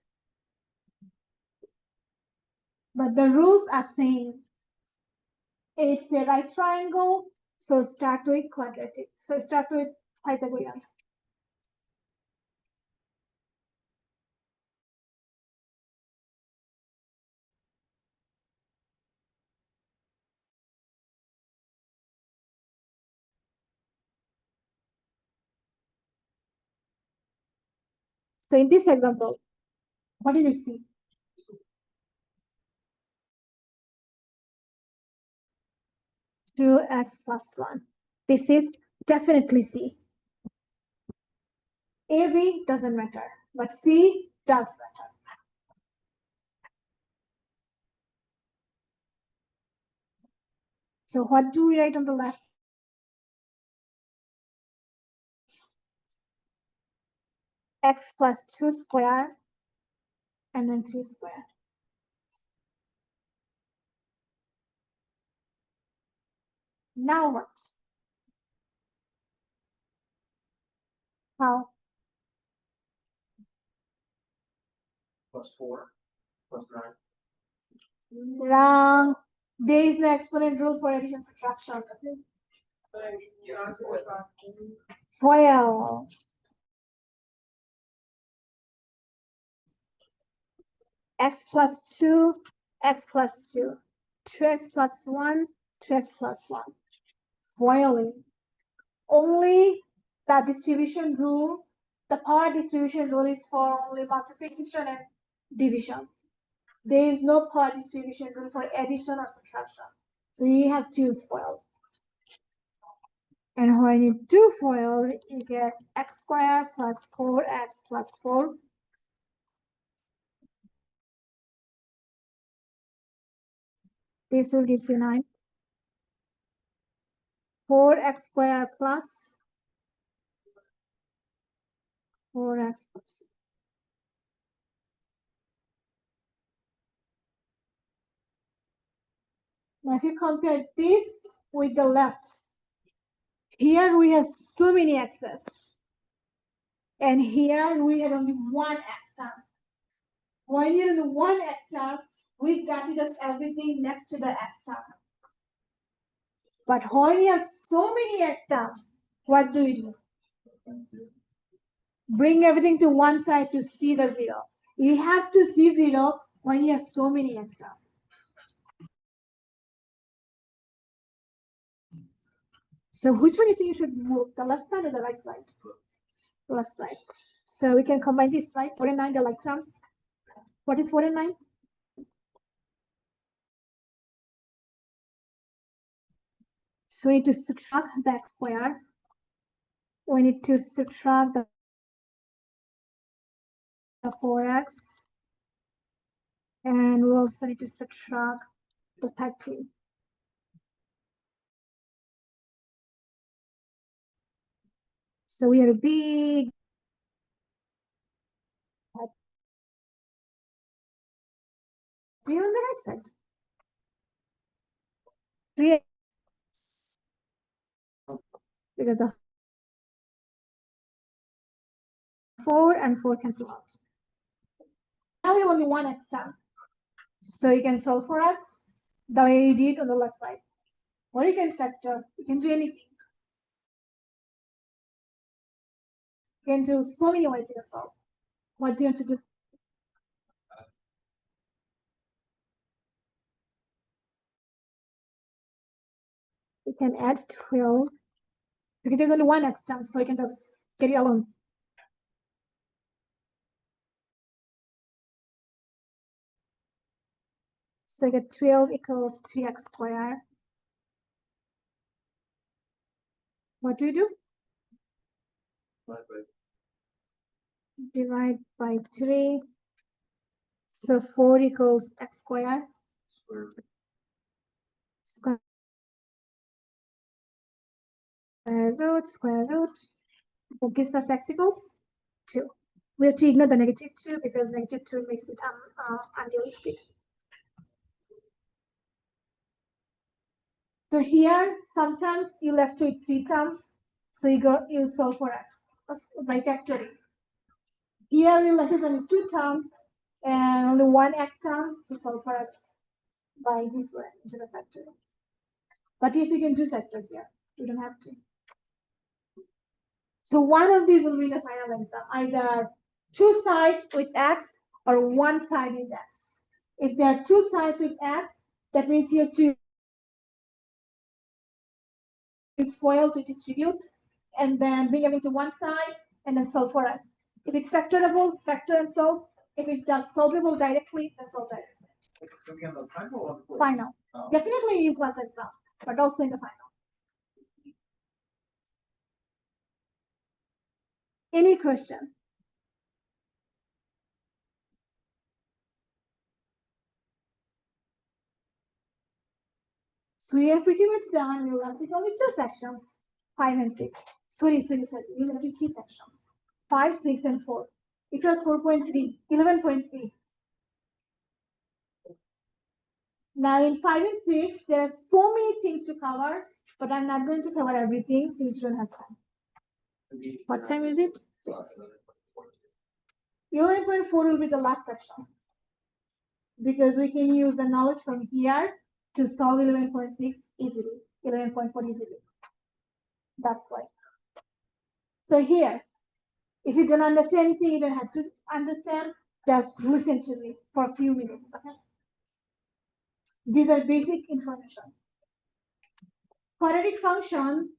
But the rules are same. It's a right triangle, so start with quadratic. So start with Pythagorean. So in this example, what did you see? Two x plus 1. This is definitely C. A, B doesn't matter, but C does matter. So what do we write on the left? X plus 2 squared and then 3 squared. Now what? How? +4, +9. Wrong. There is no exponent rule for addition subtraction. FOIL. X plus 2, x plus 2. 2x plus 1, 2x plus 1. FOILing. Only the distribution rule, the power distribution rule is for only multiplication and division. There is no power distribution rule for addition or subtraction. So you have to use FOIL. And when you do FOIL, you get x squared plus 4x plus 4. This will give you 9. 4x squared plus 4x plus. Now if you compare this with the left, here we have so many x's. And here we have only one x term. When you have the one x term, we got rid of everything next to the x term. But when you have so many x terms, what do you do? Bring everything to one side to see the 0. You have to see 0 when you have so many x terms. So which one do you think you should move, the left side or the right side? Left side. So we can combine this, right? 4 and 9, the like terms. What is 4 and 9? So we need to subtract the x squared. We need to subtract the 4x. And we also need to subtract the 13. So we have a big do on the right side. 3 because the 4 and 4 cancel out. Now we have only one x term. So you can solve for x the way you did on the left side. Or you can factor, you can do anything. You can do so many ways you can solve. What do you want to do? You can add 12 because there's only one x term, so you can just get it alone. So you get 12 equals 3x squared. What do you do? Divide by 3. So 4 equals x squared. Square root. What gives us x equals 2. We have to ignore the negative 2 because negative 2 makes it unrealistic. So here, sometimes you left with 3 terms, so you solve for x by factoring. Here you left with only 2 terms and only one x term, so solve for x by this way instead of factoring. But yes, you can do factor here. You don't have to. So one of these will be the final answer, either 2 sides with x or 1 side with x. If there are 2 sides with x, that means you have to use FOIL to distribute and then bring everything to one side and then solve for x. If it's factorable, factor and solve. If it's just solvable directly, then solve directly. Can we have the final or the quiz? Final. Oh. Definitely in class exam, but also in the final. Any question? So we are pretty much done. We left with only two sections, 5 and 6. Sorry. We left with 3 sections, 5, 6, and 4. It was 4.3, 11.3. Now in 5 and 6, there are so many things to cover, but I'm not going to cover everything since we don't have time. What time is it? 11.4 will be the last section, because we can use the knowledge from here to solve 11.6 easily, 11.4 easily. That's why. So here, if you don't understand anything, you don't have to understand, just listen to me for a few minutes, okay? These are basic information. Quadratic function,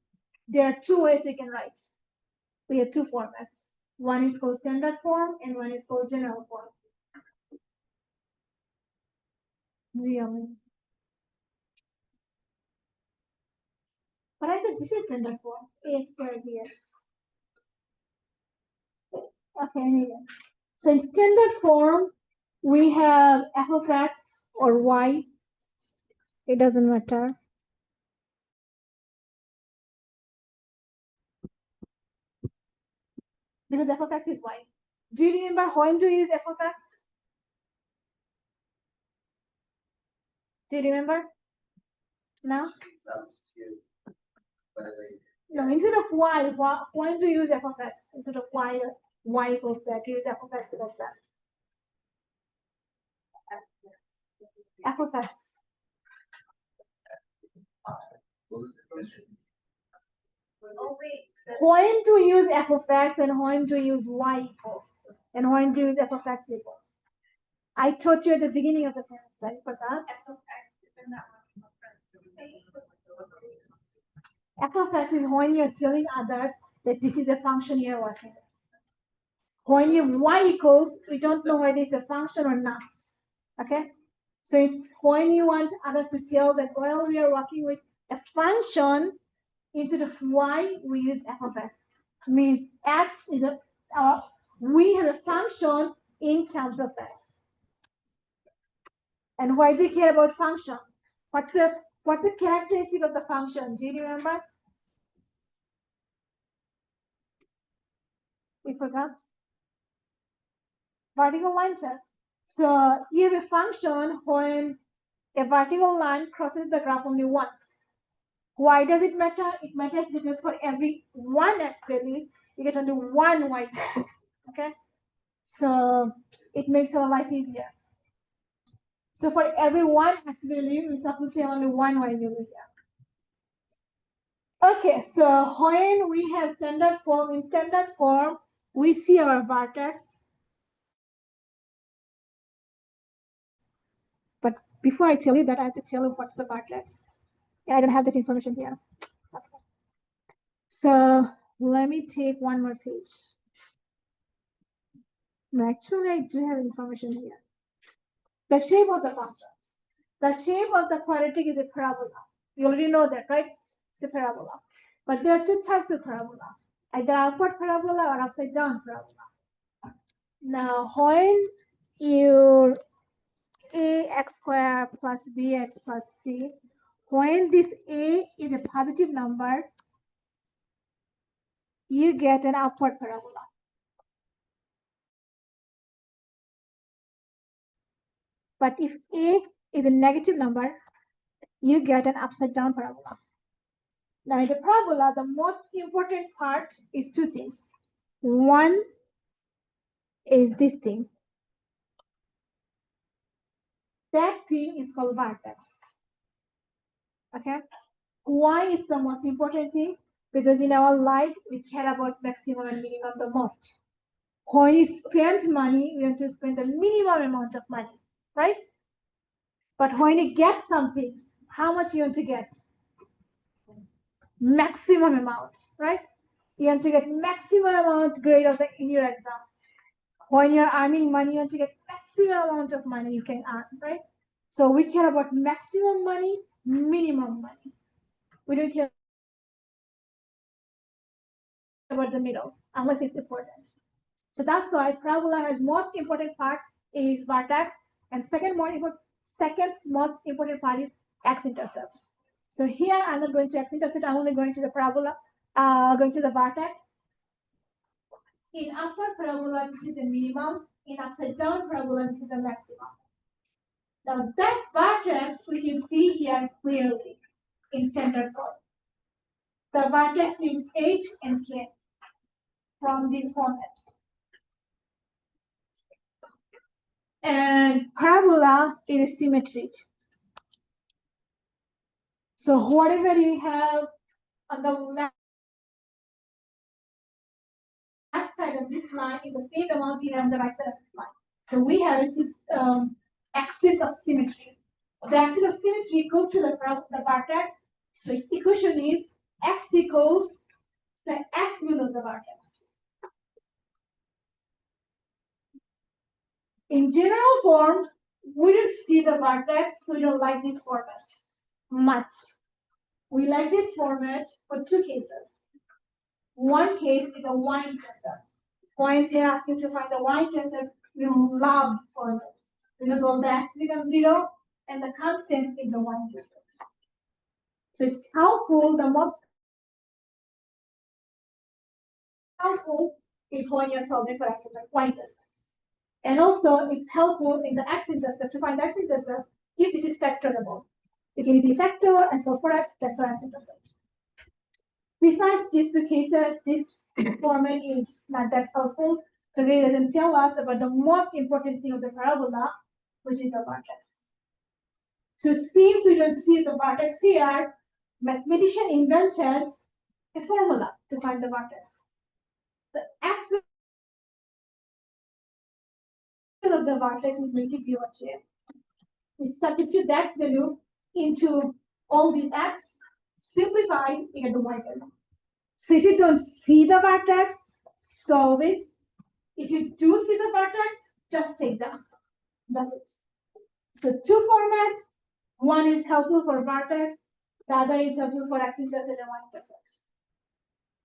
there are 2 ways we can write. We have 2 formats. One is called standard form and one is called general form. Really? But I said this is standard form. Ax squared dx. Okay, anyway. So in standard form, we have f of x or y. It doesn't matter. Because f of x is y. Do you remember when to use f of x? Do you remember? No? Substitute. Whatever you No, instead of y, when to use f of x? Instead of y equals that, use f of x equals that. F of x. Oh, wait. When to use f of x and when to use y equals, and when to use f of x equals. I taught you at the beginning of the semester. You forgot? F of x is when you're telling others that this is a function you're working with. When you y equals, we don't know whether it's a function or not. Okay? So it's when you want others to tell that, well, we are working with a function, instead of y, we use f of x. Means x is we have a function in terms of x. And why do you care about function? What's the characteristic of the function? Do you remember? We forgot. Vertical line test. So you have a function when a vertical line crosses the graph only once. Why does it matter? It matters because for every one x value, you get only one y value. Okay? So it makes our life easier. So for every one x value, we're supposed to have only one y value here. Okay, so when we have standard form, in standard form, we see our vertex. But before I tell you that, I have to tell you what's the vertex. Yeah, I don't have that information here. Okay. So let me take one more page. No, actually, I do have information here. The shape of the function. The shape of the quadratic is a parabola. You already know that, right? It's a parabola. But there are 2 types of parabola, either upward parabola or upside down parabola. Now, when your ax squared plus bx plus c, when this a is a positive number, you get an upward parabola. But if a is a negative number, you get an upside down parabola. Now in the parabola, the most important part is 2 things. One is this thing. That thing is called vertex. Okay? Why it's the most important thing? Because in our life, we care about maximum and minimum the most. When you spend money, we want to spend the minimum amount of money, right? But when you get something, how much you want to get? Maximum amount, right? You want to get maximum amount grade of in your exam. When you're earning money, you want to get maximum amount of money you can earn, right? So we care about maximum money, minimum money. We don't care about the middle, unless it's important. So that's why parabola has most important part is vertex, and second most important part is x-intercept. So here I'm not going to x-intercept, I'm only going to the parabola, going to the vertex. In upward parabola, this is the minimum. In upside down parabola, this is the maximum. Now that vertex we can see here clearly in standard form. The vertex is H and K from these formats. And parabola is symmetric. So whatever you have on the left side of this line is the same amount you have on the right side of this line. So we have a axis of symmetry. The axis of symmetry equals to the vertex. So its equation is x equals the x below the vertex. In general form, we don't see the vertex, so we don't like this format much. We like this format for two cases. One case is a y-intercept. When they're asking to find the y-intercept, we love this format because all the x becomes 0 and the constant is the y-intercept. So it's helpful, the most helpful is when you're solving for y-intercept. And also it's helpful in the x-intercept to find the x-intercept if this is factorable. You can easily factor and solve for x, that's our x-intercept. Besides these two cases, this format is not that helpful because it doesn't tell us about the most important thing of the parabola, which is the vertex. So since we don't see the vertex here, mathematician invented a formula to find the vertex. The x value of the vertex is going to be what here. We substitute the x value into all these x, simplify, you get the y value. So if you don't see the vertex, solve it. If you do see the vertex, just take them. That's it. So two formats. One is helpful for vertex, the other is helpful for x-intercept and y-intercept.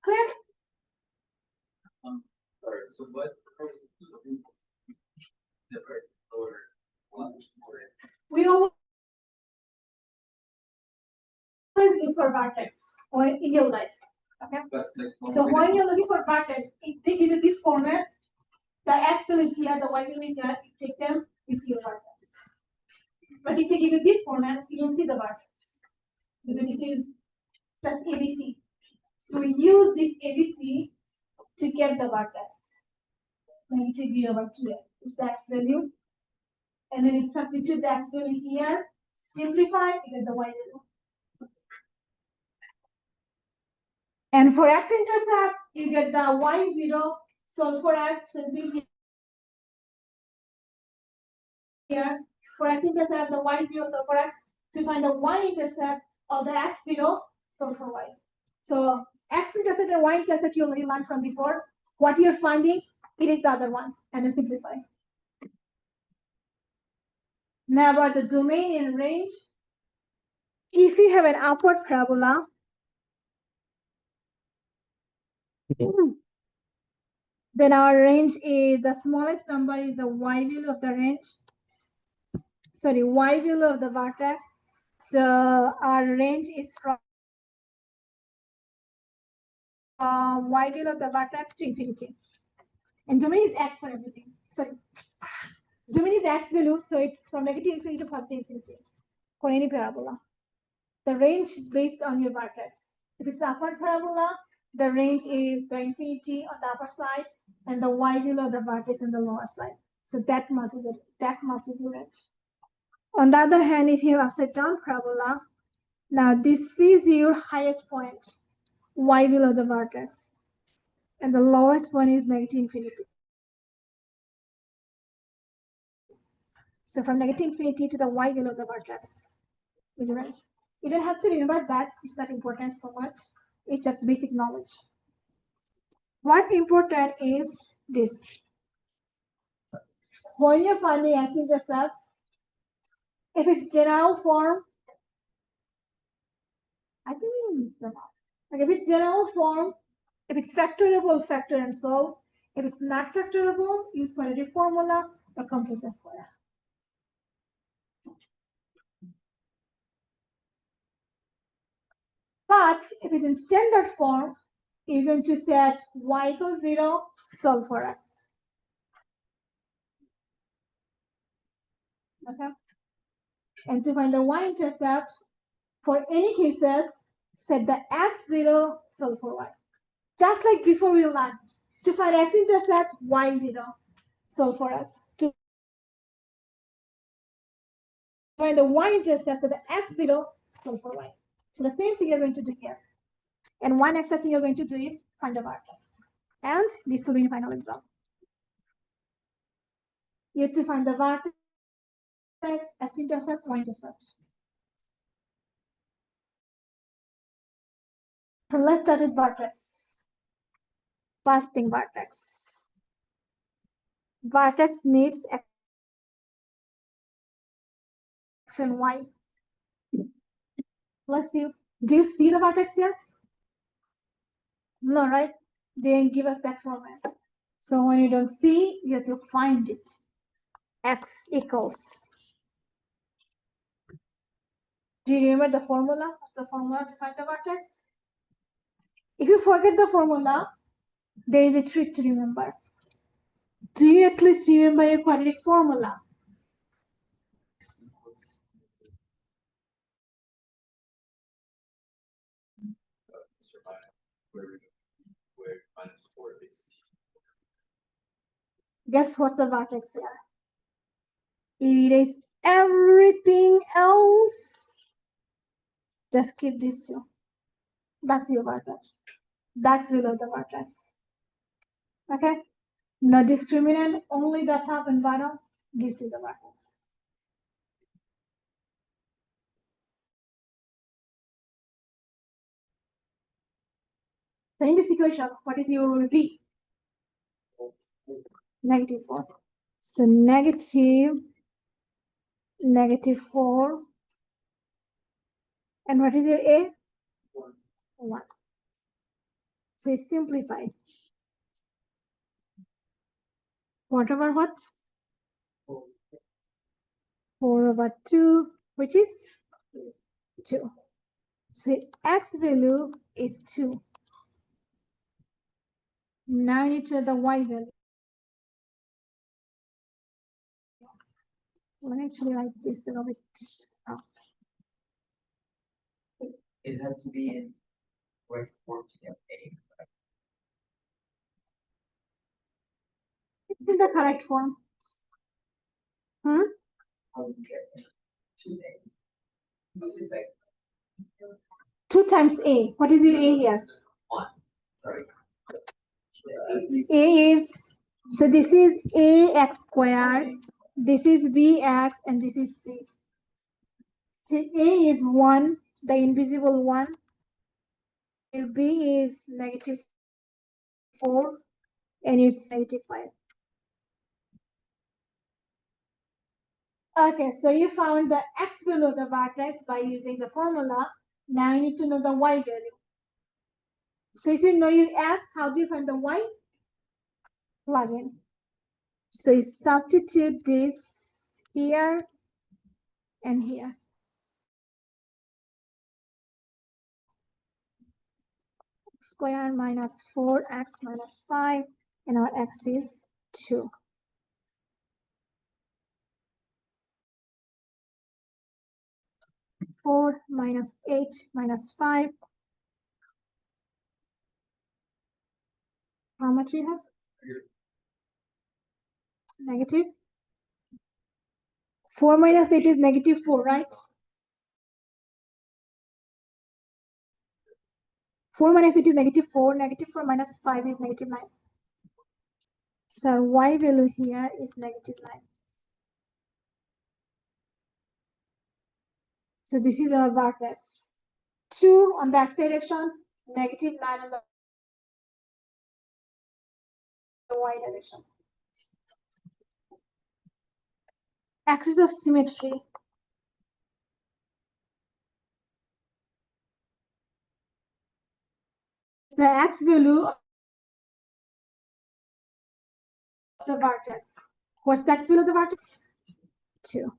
Clear? Sorry, so what? We always look for vertex or in your life. Okay. But like, So when you're looking for vertex, if they give you this format, the x value is here, the y value is here, you take them, you see a vertex. But if they give you this format, you don't see the vertex. Because this is just ABC. So we use this ABC to get the vertex. Negative b over 2 is the x value. And then you substitute the x value here, simplify, you get the y value. And for x-intercept, you get the y0, solve for x, same thing here. For x-intercept, the y0, solve for x. To find the y-intercept of the x0, solve for y. So x-intercept and y-intercept you already learned from before. What you're finding, it is the other one, and then simplify. Now about the domain and range. If you have an upward parabola, then our range is, the smallest number is the y value of the range. Sorry, y value of the vertex. So our range is from y value of the vertex to infinity. And domain is x for everything. Sorry. Domain is x value, so it's from negative infinity to positive infinity for any parabola. The range based on your vertex. If it's upward parabola, the range is the infinity on the upper side and the y value of the vertex on the lower side. So that much is the range. On the other hand, if you have upside down parabola, now this is your highest point, y value of the vertex, and the lowest one is negative infinity. So from negative infinity to the y value of the vertex is the range. You don't have to remember that, it's not important so much. It's just basic knowledge. What important is this? when you're finding x-intercept, if it's general form, I think we use them all. Like if it's general form, if it's factorable, factor and solve. If it's not factorable, use quadratic formula or complete the square. But if it's in standard form, you're going to set y equals 0, solve for x. Okay. And to find the y-intercept, for any cases, set the x0, solve for y. Just like before we learned, to find x-intercept, y0, solve for x. To find the y-intercept, so the x0, solve for y. So the same thing you're going to do here. And one extra thing you're going to do is find the vertex. And this will be in final exam. You have to find the vertex, x-intercept, y-intercept. So let's start with vertex. First thing, vertex. Vertex needs x and y. Let's see. Do you see the vertex here? No, right? They didn't give us that format. So when you don't see, you have to find it. X equals. Do you remember the formula? What's the formula to find the vertex? If you forget the formula, there is a trick to remember. Do you at least remember your quadratic formula? Where minus 4 is. Guess what's the vertex here? It is everything else. Just keep these two. That's your vertex. That's below the vertex. Okay? No discriminant, only the top and bottom gives you the vertex. So in this equation, what is your V? -4. So -4. And what is your A? 1. So it's simplified. What over what? 4/2, which is 2. So x value is 2. Now I need to know the y value. Let me actually write this a little bit up. It has to be in right form to get A. It's in the correct form. How do you get 2A? This is like 2 times A. What is your A here? 1. Sorry. A is, so this is ax squared, this is bx, and this is c. So A is 1, the invisible 1. B is -4, and it's -5. Okay, so you found the x below the vertex by using the formula. Now you need to know the y value. So if you know your x, how do you find the y? Plug in. So you substitute this here and here. Square minus 4x minus 5, and our x is 2. Four minus 8 minus 5. How much we have? Negative. 4 minus 8 is -4, right? 4 minus 8 is -4. -4 minus 5 is -9. So our y value here is -9. So this is our vertex. 2 on the x direction, -9 on the y direction. axis of symmetry. The x value of the vertex. What's the x value of the vertex? 2.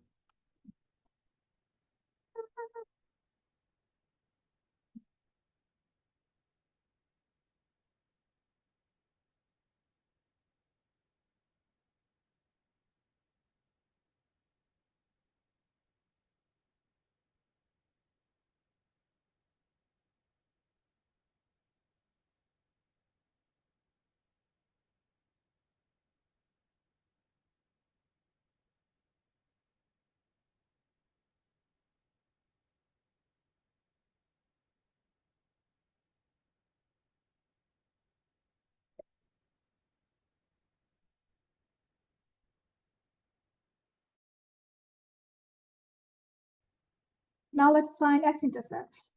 Now let's find x-intercept.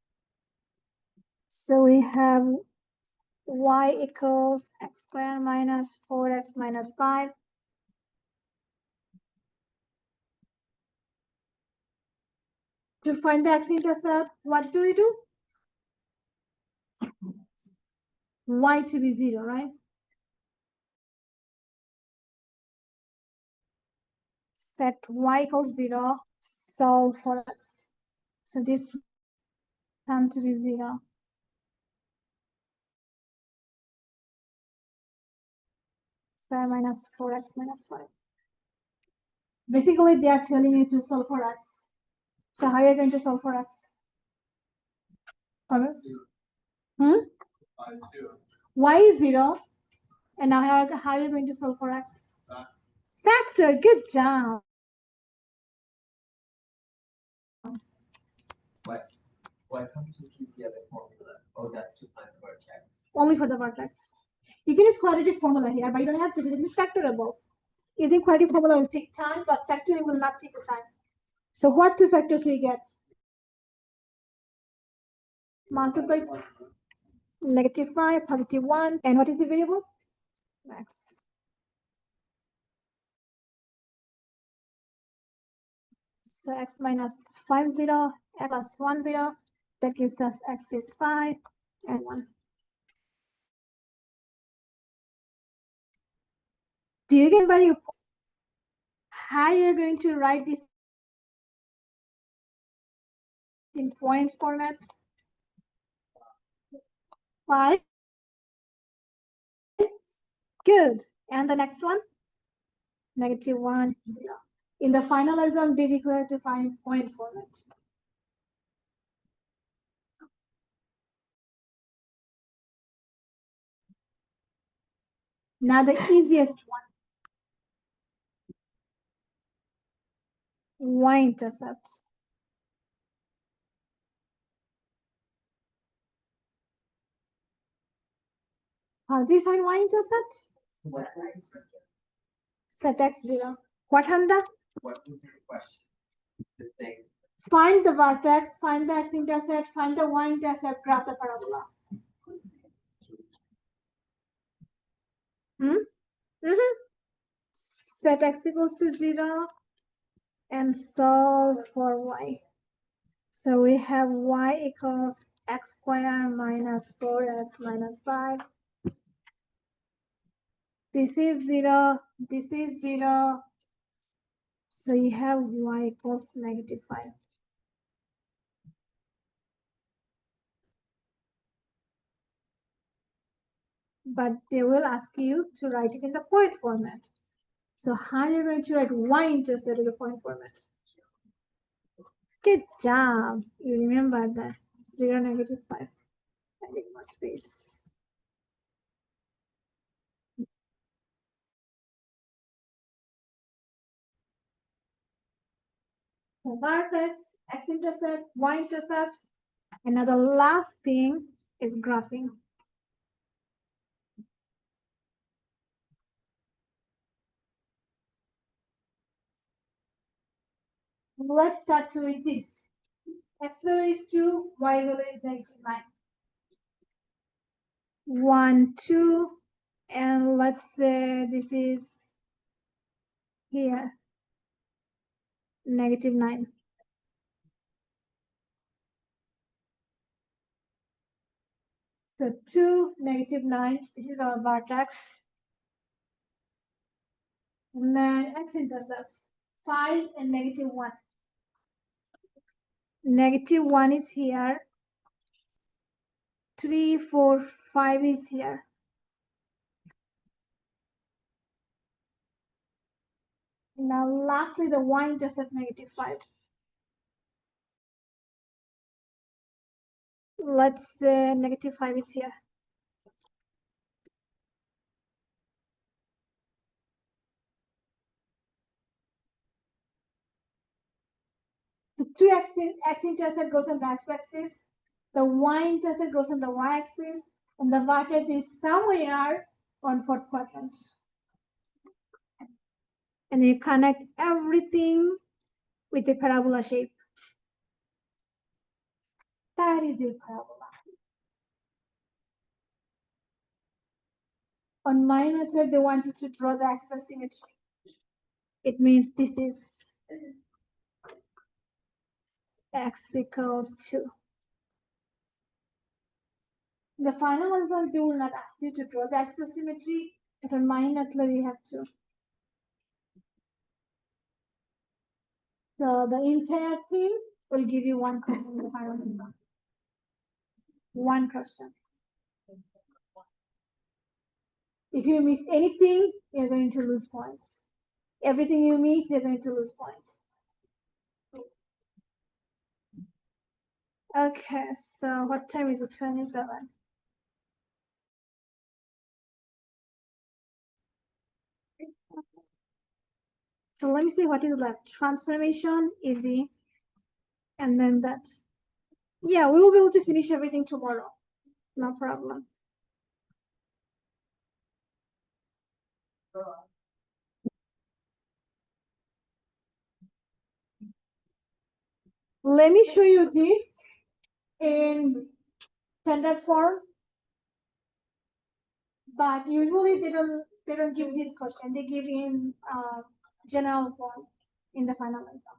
So we have y equals x squared minus 4x minus 5. To find the x-intercept, what do we do? Y to be 0, right? Set y equals 0, solve for x. So this can to be 0. Square minus 4x minus 5. Basically, they are telling you to solve for x. So how are you going to solve for x? Y is 0. And now how are you going to solve for x? Factor. Good job. Why can't we just use the other formula? Oh, that's to find the vertex. Only for the vertex. You can use quadratic formula here, but you don't have to because it's factorable. Using quadratic formula will take time, but factoring will not take the time. So what two factors we get? Multiply -5, +1, and what is the variable? X. So x minus 5, 0, x plus 1, 0. That gives us x is 5 and 1. Do you get value? How are you going to write this in point format? 5. Good. And the next one? -1, 0. In the final exam, they require to find point format. Now the easiest one. Y-intercept. How do you find y-intercept? Set x 0. What, Handa? What was your question? The thing. Find the vertex, find the x-intercept, find the y-intercept, graph the parabola. Set x equals to 0 and solve for y. So we have y equals x squared minus 4x minus 5. This is 0, this is 0. So you have y equals -5. But they will ask you to write it in the point format. So how are you going to write y-intercept as a point format? Good job. You remember that. 0, -5. I need more space. The vertex, x-intercept, y-intercept. And now the last thing is graphing. Let's start with this. X value is 2, y value is -9. 1, 2, and let's say this is here. -9. So 2, -9, this is our vertex. And then x-intercept, 5 and -1. -1 is here. 3, 4, 5 is here. Now lastly, the y-intercept -5. Let's say -5 is here. The 2 x-intercept goes on the x-axis, the y-intercept goes on the y-axis, and the vertex is somewhere on 4th quadrant. And you connect everything with a parabola shape. That is a parabola. On my method, they want you to draw the axis of symmetry. It means this is x equals 2. The final result, they will not ask you to draw the axis of symmetry, but on my method, we have to. So the entire thing will give you one question in the final result. One question. If you miss anything, you're going to lose points. Everything you miss, you're going to lose points. Okay, so what time is it? 27. So let me see what is left. Transformation, easy. And then that. Yeah, we will be able to finish everything tomorrow. No problem. Let me show you this in standard form. But usually they don't give this question. They give in general form in the final exam.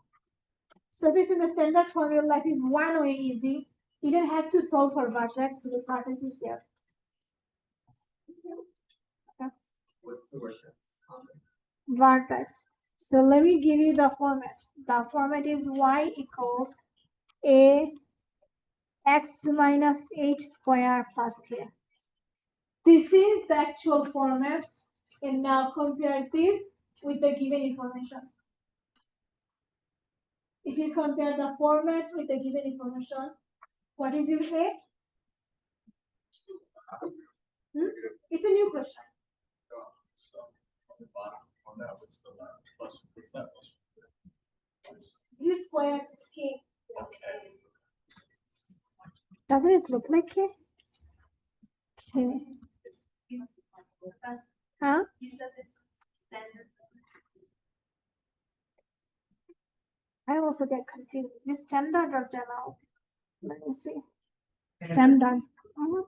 So this in the standard form, your life is one way easy. You don't have to solve for vertex because vertex is here. Okay. What's the vertex? Vertex. So let me give you the format. The format is y equals a x minus h square plus k. This is the actual format, and now compare this with the given information. If you compare the format with the given information, what is your A? It's a new question. So on the bottom, on that, what's the plus? What's that plus? U squared is K. Okay. Doesn't it look like K? K. Huh? You said this is standard. I also get confused. Is this standard or general? Let me see. Standard. No,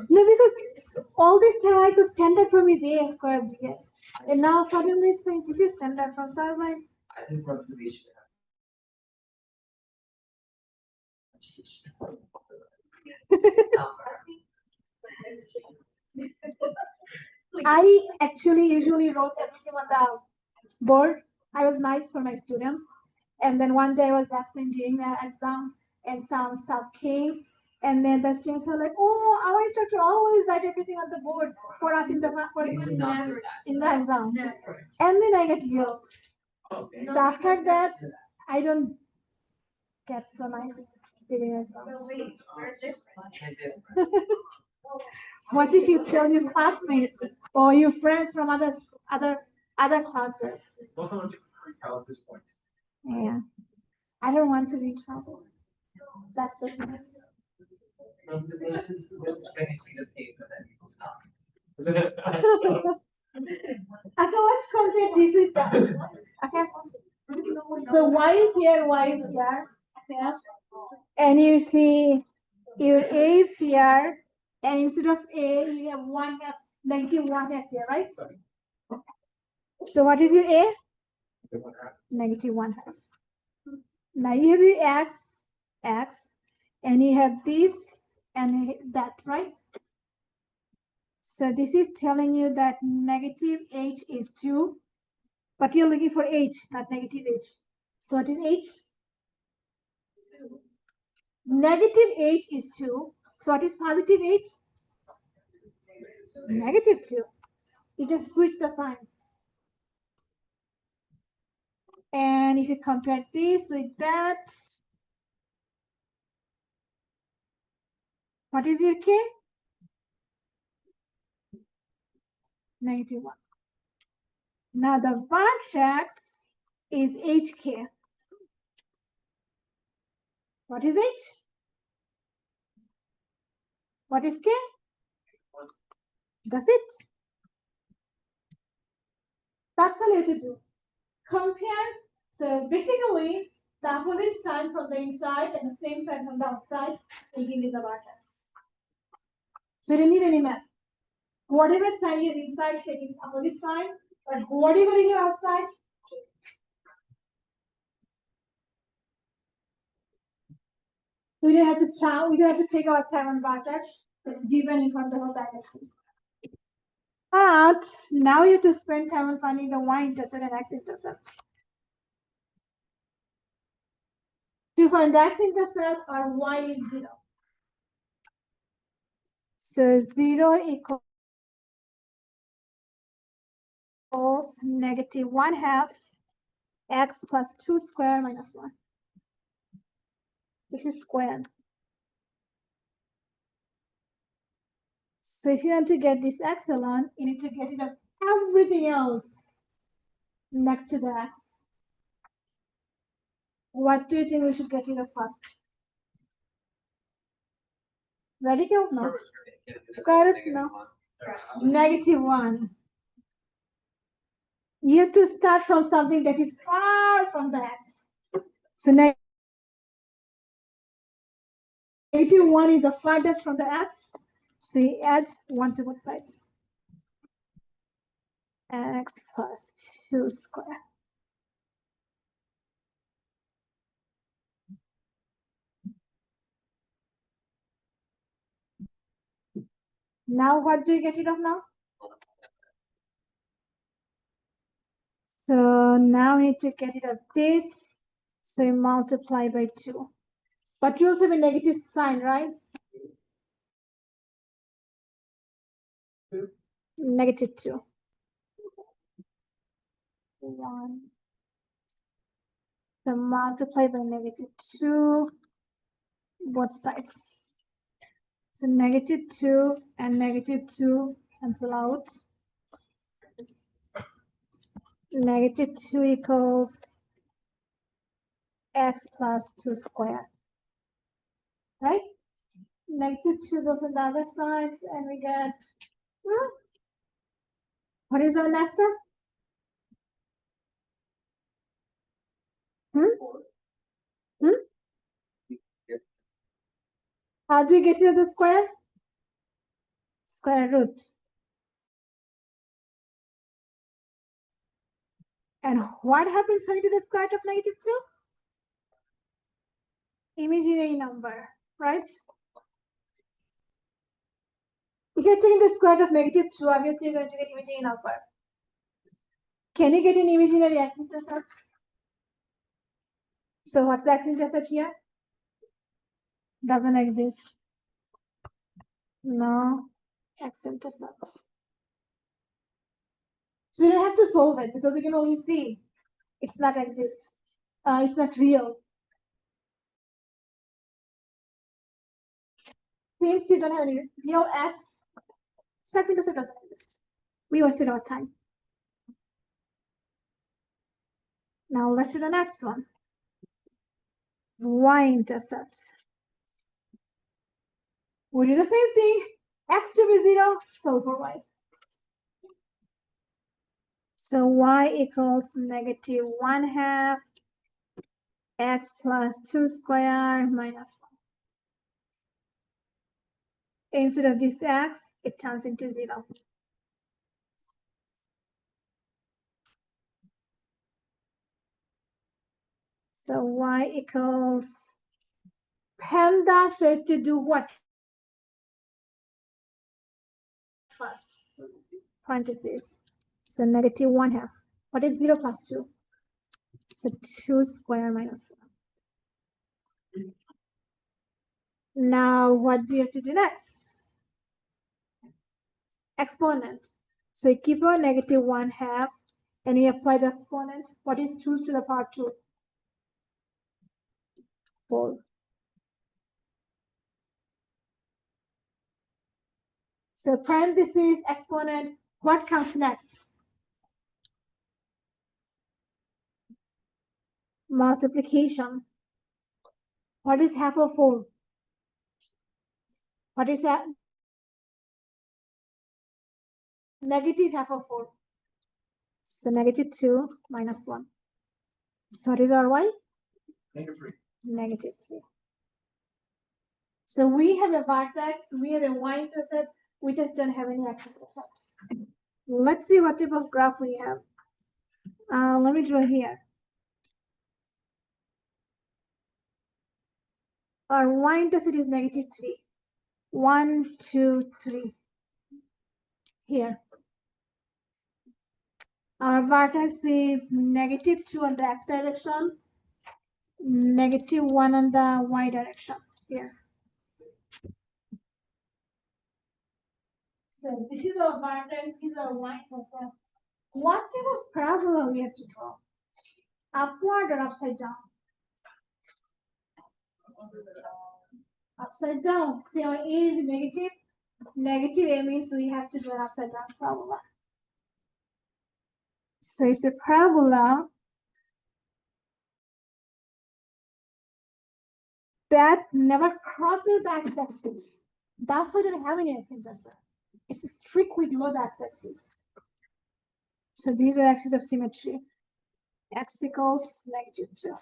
because all this time I thought standard from is A squared BS. And now suddenly saying this is standard from, so I was like, I think what's the issue? I actually usually wrote everything on the board. I was nice for my students. And then one day I was absent during the exam and some sub came. And then the students were like, oh, our instructor always write everything on the board for us in the exam. And then I get yelled. Okay. So after that, I don't get so nice during exam. But wait, we're different. What if you tell your classmates or your friends from other classes? Most of them freak out at this point. Yeah, I don't want to be in trouble. That's the thing. What's the benefit of paper that people stop? Okay, let's compare this with that. Okay. So y is here, y is here. Okay. And you see your a is here, and instead of a, you have -1 half here, right? So what is your a? Negative 1/2. Now you have your x, and you have this and that, right? So this is telling you that negative h is 2, but you're looking for h, not negative h. So what is h? Negative h is 2. So what is positive h? Negative 2. You just switch the sign. And if you compare this with that, what is your k? Negative 1. Now the vertex is hk. What is h? What is k? That's it. That's all you have to do. Compare. So basically, the opposite side from the inside and the same side from the outside will give you the vertex. So you don't need any map. Whatever side you have inside, take its opposite side, but whatever you have outside, we don't have to count, we don't have to take our time on vertex. It's given in front of us directly. But now you have to spend time on finding the y-intercept and x-intercept. To find the x-intercept, our y is 0. So 0 equals negative 1/2 x plus 2 squared minus 1. This is squared. So if you want to get this epsilon, you need to get rid of everything else next to the x. What do you think we should get rid of first? Radical? No. Square root? No. Negative 1. You have to start from something that is far from the x. So negative 1 is the farthest from the x. So you add 1 to both sides. X plus 2 squared. Now what do you get rid of now? So now we need to get rid of this. So you multiply by 2. But you also have a negative sign, right? Negative 2. 1. So multiply by negative 2, both sides. So negative 2 and negative 2 cancel out. Negative 2 equals x plus 2 squared. Right? Negative 2 goes on the other side, and we get, what is our next step? How do you get rid of the square? Square root. And what happens when you do the square root of negative 2? Imaginary number, right? If you're taking the square root of negative 2, obviously you're going to get imaginary number. Can you get an imaginary x-intercept? So what's the x-intercept here? Doesn't exist. No x-intercept. So you don't have to solve it because you can only see it's not exist. It's not real. Since you don't have any real x, so x-intercept doesn't exist. We wasted our time. Now let's do the next one. Y-intercept. We do the same thing. X to be 0, solve for y. So y equals negative 1/2 x plus 2 squared minus 1. Instead of this x, it turns into 0. So y equals, Panda says to do what? First, parentheses. So negative 1/2. What is 0 plus 2? So 2 square minus 1. Now, what do you have to do next? Exponent. So you keep on negative 1/2 and you apply the exponent. What is 2 to the power 2? 4. So parentheses, exponent, what comes next? Multiplication. What is half of 4? What is that? Negative half of 4. So negative 2 minus 1. So what is our y? -3. Negative 3. So we have a vertex, we have a y-intercept, we just don't have any x-intercept. Let's see what type of graph we have. Let me draw here. Our y-intercept is negative 3. 1, 2, 3. Here. Our vertex is negative 2 on the x direction, negative 1 on the y direction. Here. So this is our vertex, this is our y-intercept. What type of parabola we have to draw? Upward or upside down? Upside down. See, our A is negative. Negative A means we have to draw an upside down parabola. So it's a parabola that never crosses the x-axis. That's why we don't have any x-intercept. It's strictly below the x-axis. So these are axes of symmetry. X equals negative 2.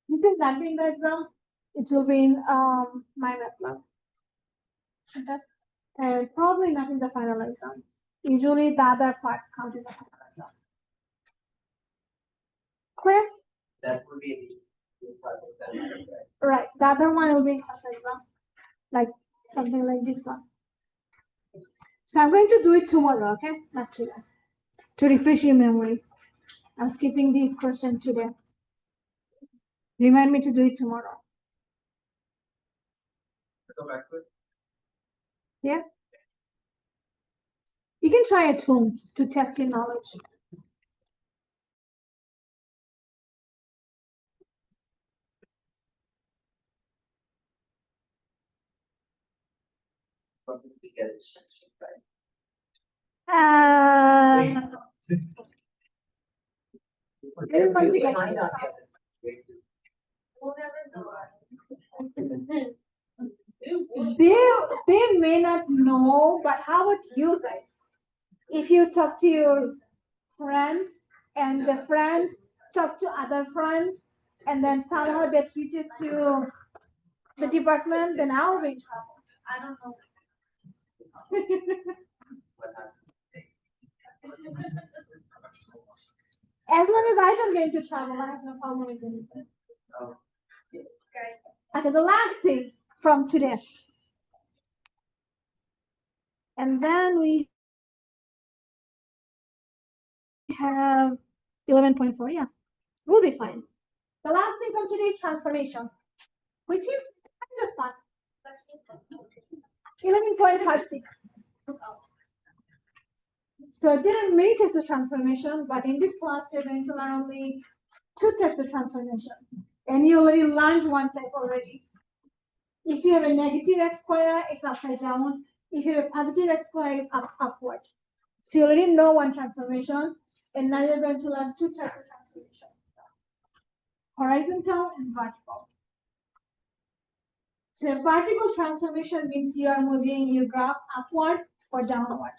You can that be in the exam. It will be in my method. Okay. And probably not in the final exam. Usually the other part comes in the final exam. Clear? That would be the part of that, right? Right. The other one will be in class exam. Like something like this one. So I'm going to do it tomorrow, okay? Not today. To refresh your memory. I'm skipping this question today. Remind me to do it tomorrow. Go back to it. Yeah? You can try at home to test your knowledge. Probably we get it, right? Everyone's We getting might it. not get this. We'll never They may not know, but how about you guys? If you talk to your friends and the friends talk to other friends and then somehow that reaches to the department, then I'll be in trouble. I don't know. What happened? As long as I don't get into trouble, I have no problem with anything. Oh, Okay, the last thing from today. And then we have 11.4, yeah, we'll be fine. The last thing from today is transformation, which is kind of fun. 11.56. So there are many types of transformation, but in this class, you're going to learn only 2 types of transformation. And you already learned one type already. If you have a negative x square, it's upside down. If you have a positive x square, it's upward. So you already know one transformation, and now you're going to learn 2 types of transformation. Horizontal and vertical. So a vertical transformation means you are moving your graph upward or downward.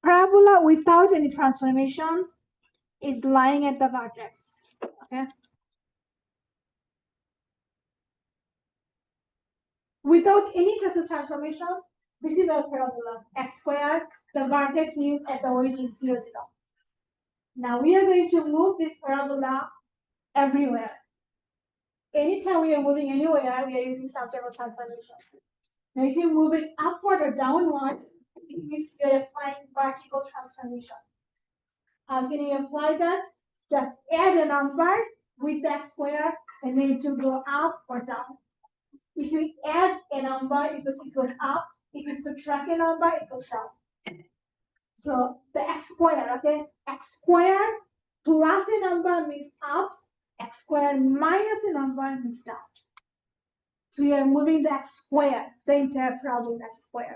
Parabola without any transformation is lying at the vertex. Okay. Without any transformation, this is our parabola x squared. The vertex is at the origin 0, 0. Now we are going to move this parabola everywhere. Anytime we are moving anywhere, we are using some type of transformation. Now if you move it upward or downward, it means you are applying vertical transformation. How can you apply that? Just add a number with that square and then to go up or down. If you add a number, it goes up. If you subtract a number, it goes down. So the x squared, okay? X squared plus a number means up. X squared minus a number means down. So you are moving the x squared, the entire parabola x squared.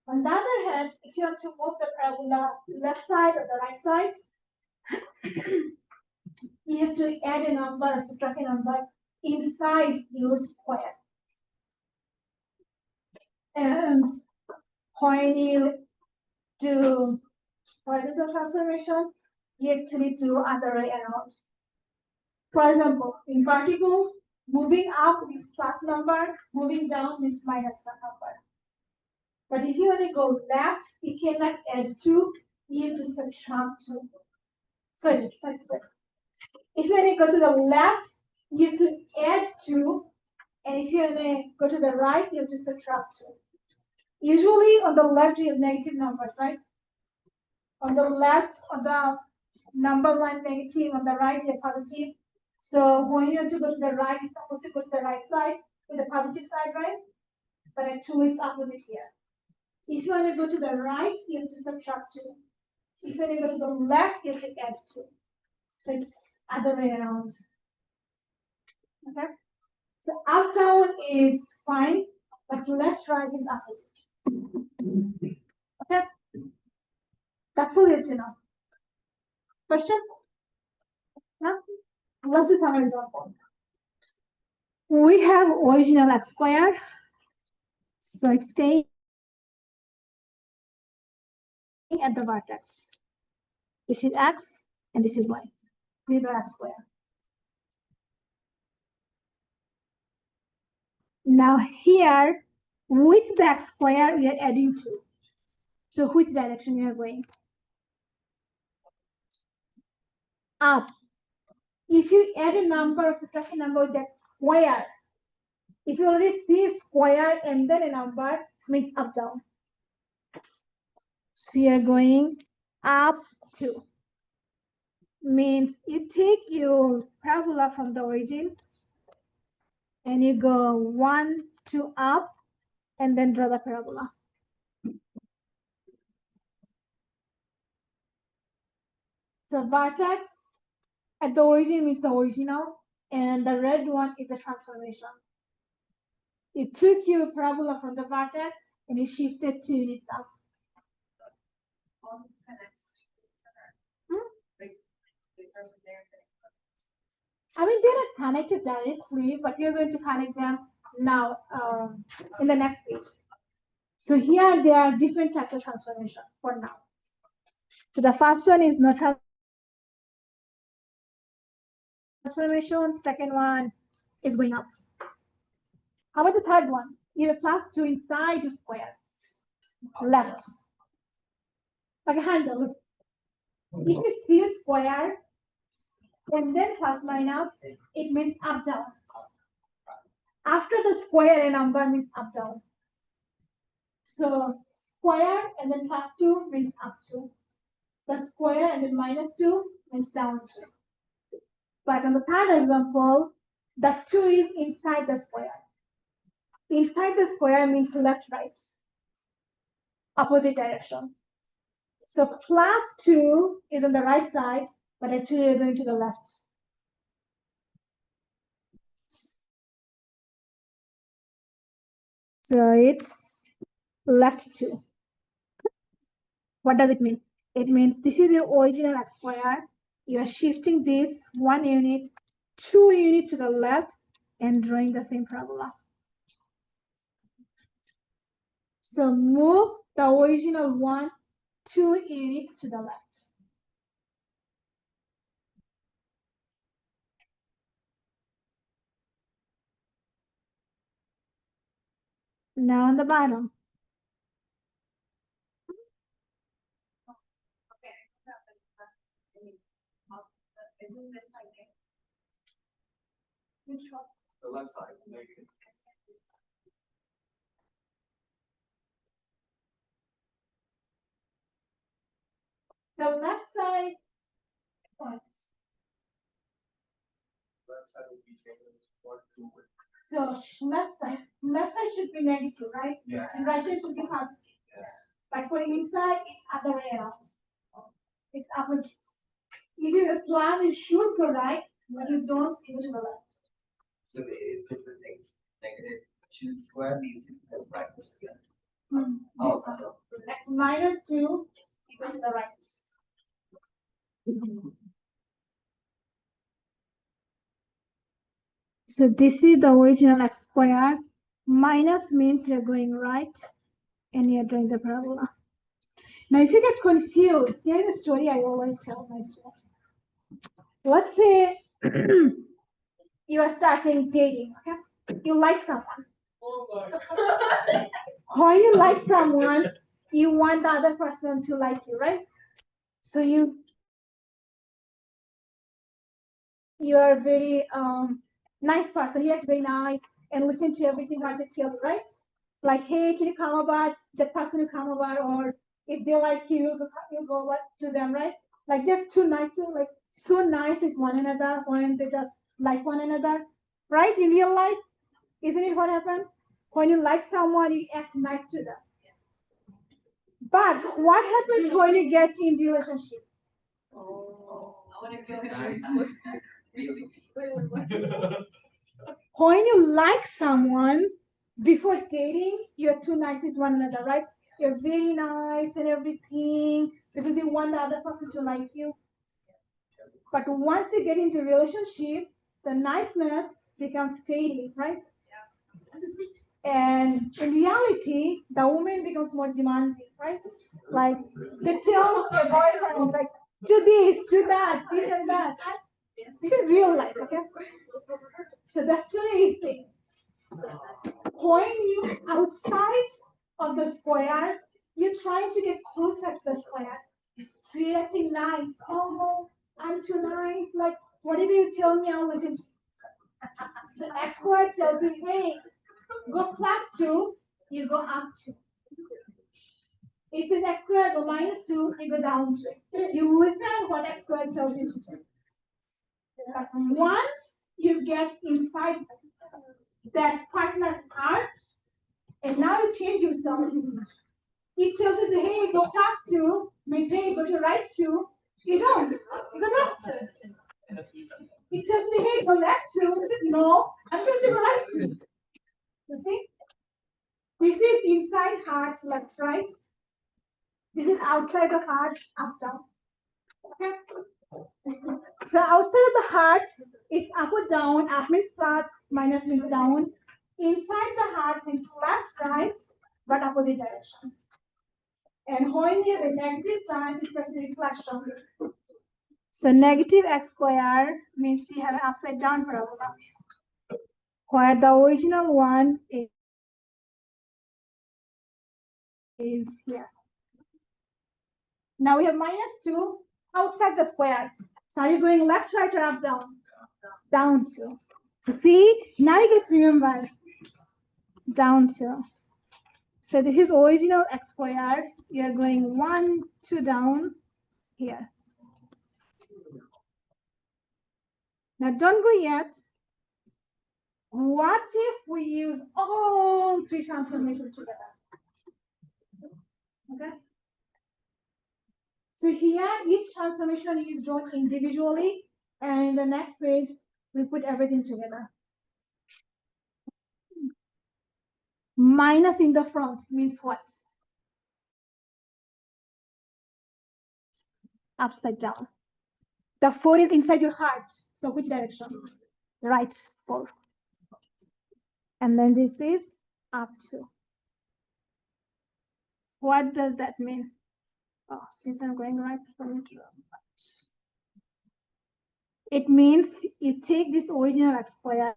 On the other hand, if you want to move the parabola left side or the right side, you have to add a number or subtract a number inside your square. And when you do horizontal transformation, you actually do other way around. For example, in particle, moving up means plus number, moving down means minus number. But if you want to go left, you cannot add 2, you have to subtract 2. Sorry. If you want to go to the left, you have to add 2, and if you want to go to the right, you have to subtract 2. Usually on the left, you have negative numbers, right? On the left, on the number line negative, on the right, you have positive. So when you have to go to the right, you're supposed to go to the right side, with the positive side, right? But actually it's opposite here. If you want to go to the right, you have to subtract 2. If you want to go to the left, you have to add 2. So it's other way around. Okay? So up down is fine, but left right is opposite. Okay? That's all you have to know. Question? No? Let's do some example. We have original x squared, so it's staying at the vertex. This is x and this is y. These are x squared. Now here, with the x squared, we are adding 2. So which direction we are going? Up. If you add a number or subtract a number with that square, if you already see a square and then a number, means up down. So you are going up 2. Means you take your parabola from the origin and you go 1, 2 up and then draw the parabola. So vertex at the origin means the original, and the red one is the transformation. You took your parabola from the vertex and you shifted 2 units up. I mean, they're not connected directly, but we're going to connect them now in the next page. So here there are different types of transformation for now. So the first one is no transformation. Second one is going up. How about the third one? You have a plus 2 inside your square. Left. Like a handle. If you see a square and then plus minus, it means up down. After the square, a number means up down. So square and then plus 2 means up 2. The square and then minus 2 means down 2. But on the third example, the 2 is inside the square. Inside the square means left, right, opposite direction. So plus 2 is on the right side, but actually you're going to the left. So it's left 2. What does it mean? It means this is your original x square. You are shifting this 1 unit, 2 units to the left and drawing the same parabola. So move the original 1, 2 units to the left. Now on the bottom. this, I guess. Which one? The left side, negative. The left side. What? Left side would be negative 1, 2. So left side should be negative, right? Yes. And right side should be positive. Yes. By putting inside, it's other way around. It's opposite. Either your plan is should go right, but you don't, you go to the left. So if the vertex negative 2 square means it's right again. This one. X minus 2 equals to the right. So this is the original x squared. Minus means you're going right and you're doing the parabola. Now, if you get confused, there's a story I always tell my students. Let's say you are starting dating, okay? You like someone. When you like someone, you want the other person to like you, right? So you are very nice person. You act very nice and listen to everything what they tell you, right? Like, hey, can you come over? That person will come over, or if they like you, you go over to them, right? Like they're too nice to like so nice with one another when they just like one another, right? In real life, isn't it what happened? When you like someone, you act nice to them. But what happens when you get in relationship? Oh, I want to go really. When you like someone before dating, you're too nice with one another, right? You're very nice and everything because you want the other person to like you. But once you get into relationship, the niceness becomes fading, right? And in reality, the woman becomes more demanding, right? Like they tell their boyfriend, like, do this, do that, this and that. This is real life, okay? So the story is this. When you outside of the square, you're trying to get closer to the square. So you're acting nice. Oh, I'm too nice. Like, whatever you tell me, I'll listen to you. So X squared tells you, hey, go +2, you go up 2. It says X squared, go -2, you go down 2. You listen what X squared tells you to do. But once you get inside that partner's heart, and now you change yourself. It tells you to, hey, go +2, means, hey, go to right 2. You don't. You go left 2. It tells you, hey, go left 2. You say, no, I'm going to go right 2. You see? This is inside heart, left, right. This is outside the heart, up, down. Okay? So outside of the heart, it's up or down. Up means plus, minus means down. Inside the heart means left, right, but opposite direction. And when you have a negative sign, it's just a reflection. So negative x squared means you have an upside down parabola, where the original one is here. Now we have -2 outside the square. So are you going left, right, or up, down? Down 2. So see, now you guys remember down 2. So this is original x squared. You're going 1, 2 down here. Now don't go yet. What if we use all 3 transformations together? Okay. So here, each transformation is drawn individually, and in the next page, we put everything together. Minus in the front means what? Upside down. The 4 is inside your heart. So which direction? Right 4. And then this is up 2. What does that mean? Oh, since I'm going right, it means you take this original x squared,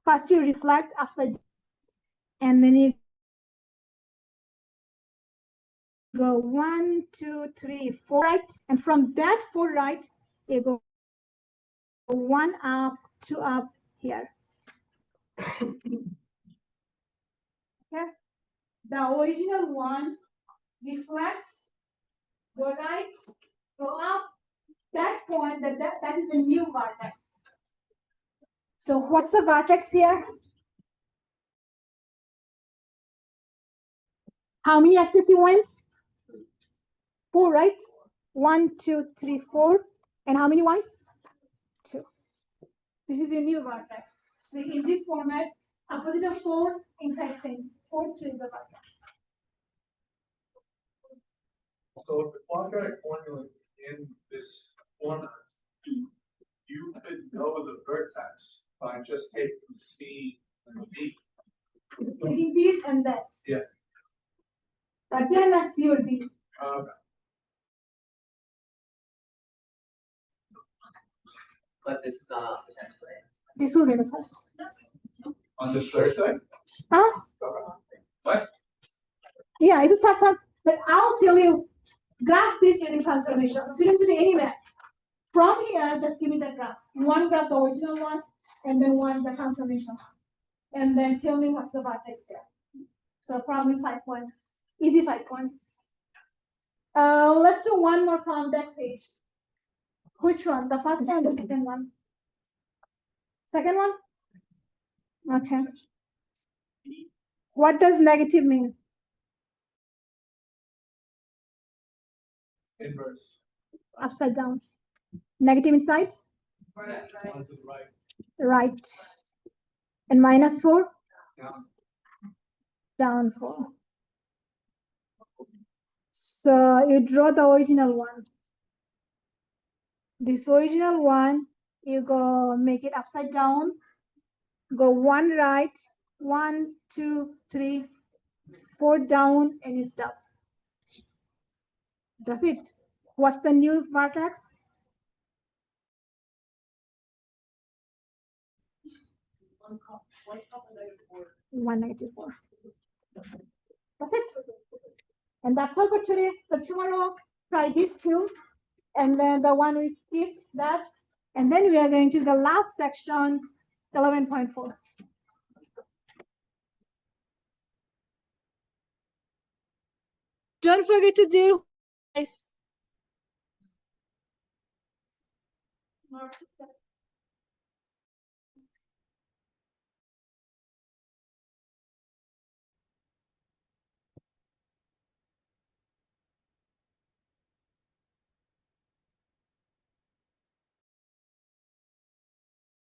first you reflect upside down, and then you go 1, 2, 3, 4 right, and from that 4 right, you go 1 up, 2 up here. Okay, the original one reflect, go right, go up. That point, that is the new vertex. So what's the vertex here? How many axes you went? 4, right? 1, 2, 3, 4. And how many Y's? 2. This is your new vertex. So in this format, opposite of 4, inside same. 4 to the vertex. So if the quadratic formula in this format, you could know the vertex by just taking C and B. Taking this and that. Yeah. But then that's C or B. But this is not potential. This will be the test. On this Thursday? Huh? What? Yeah, it's a test. But I'll tell you, graph this using transformation. So you don't do any math. From here, just give me the graph. One graph, the original one, and then one, the transformation. And then tell me what's the vertex there. So probably 5 points. Easy 5 points. Let's do one more from that page. Which one? The first one or the second one? Second one? Okay. What does negative mean? Inverse. Upside down. Negative inside? One to the right. Right. And -4? Down. Down 4. So you draw the original one. This original one, you go make it upside down. Go 1 right, 1, 2, 3, 4 down, and you stop. That's it. What's the new vertex? One -4. That's it. And that's all for today. So tomorrow, try these 2. And then the one we skipped, that. And then we are going to the last section, 11.4. Don't forget to do guys.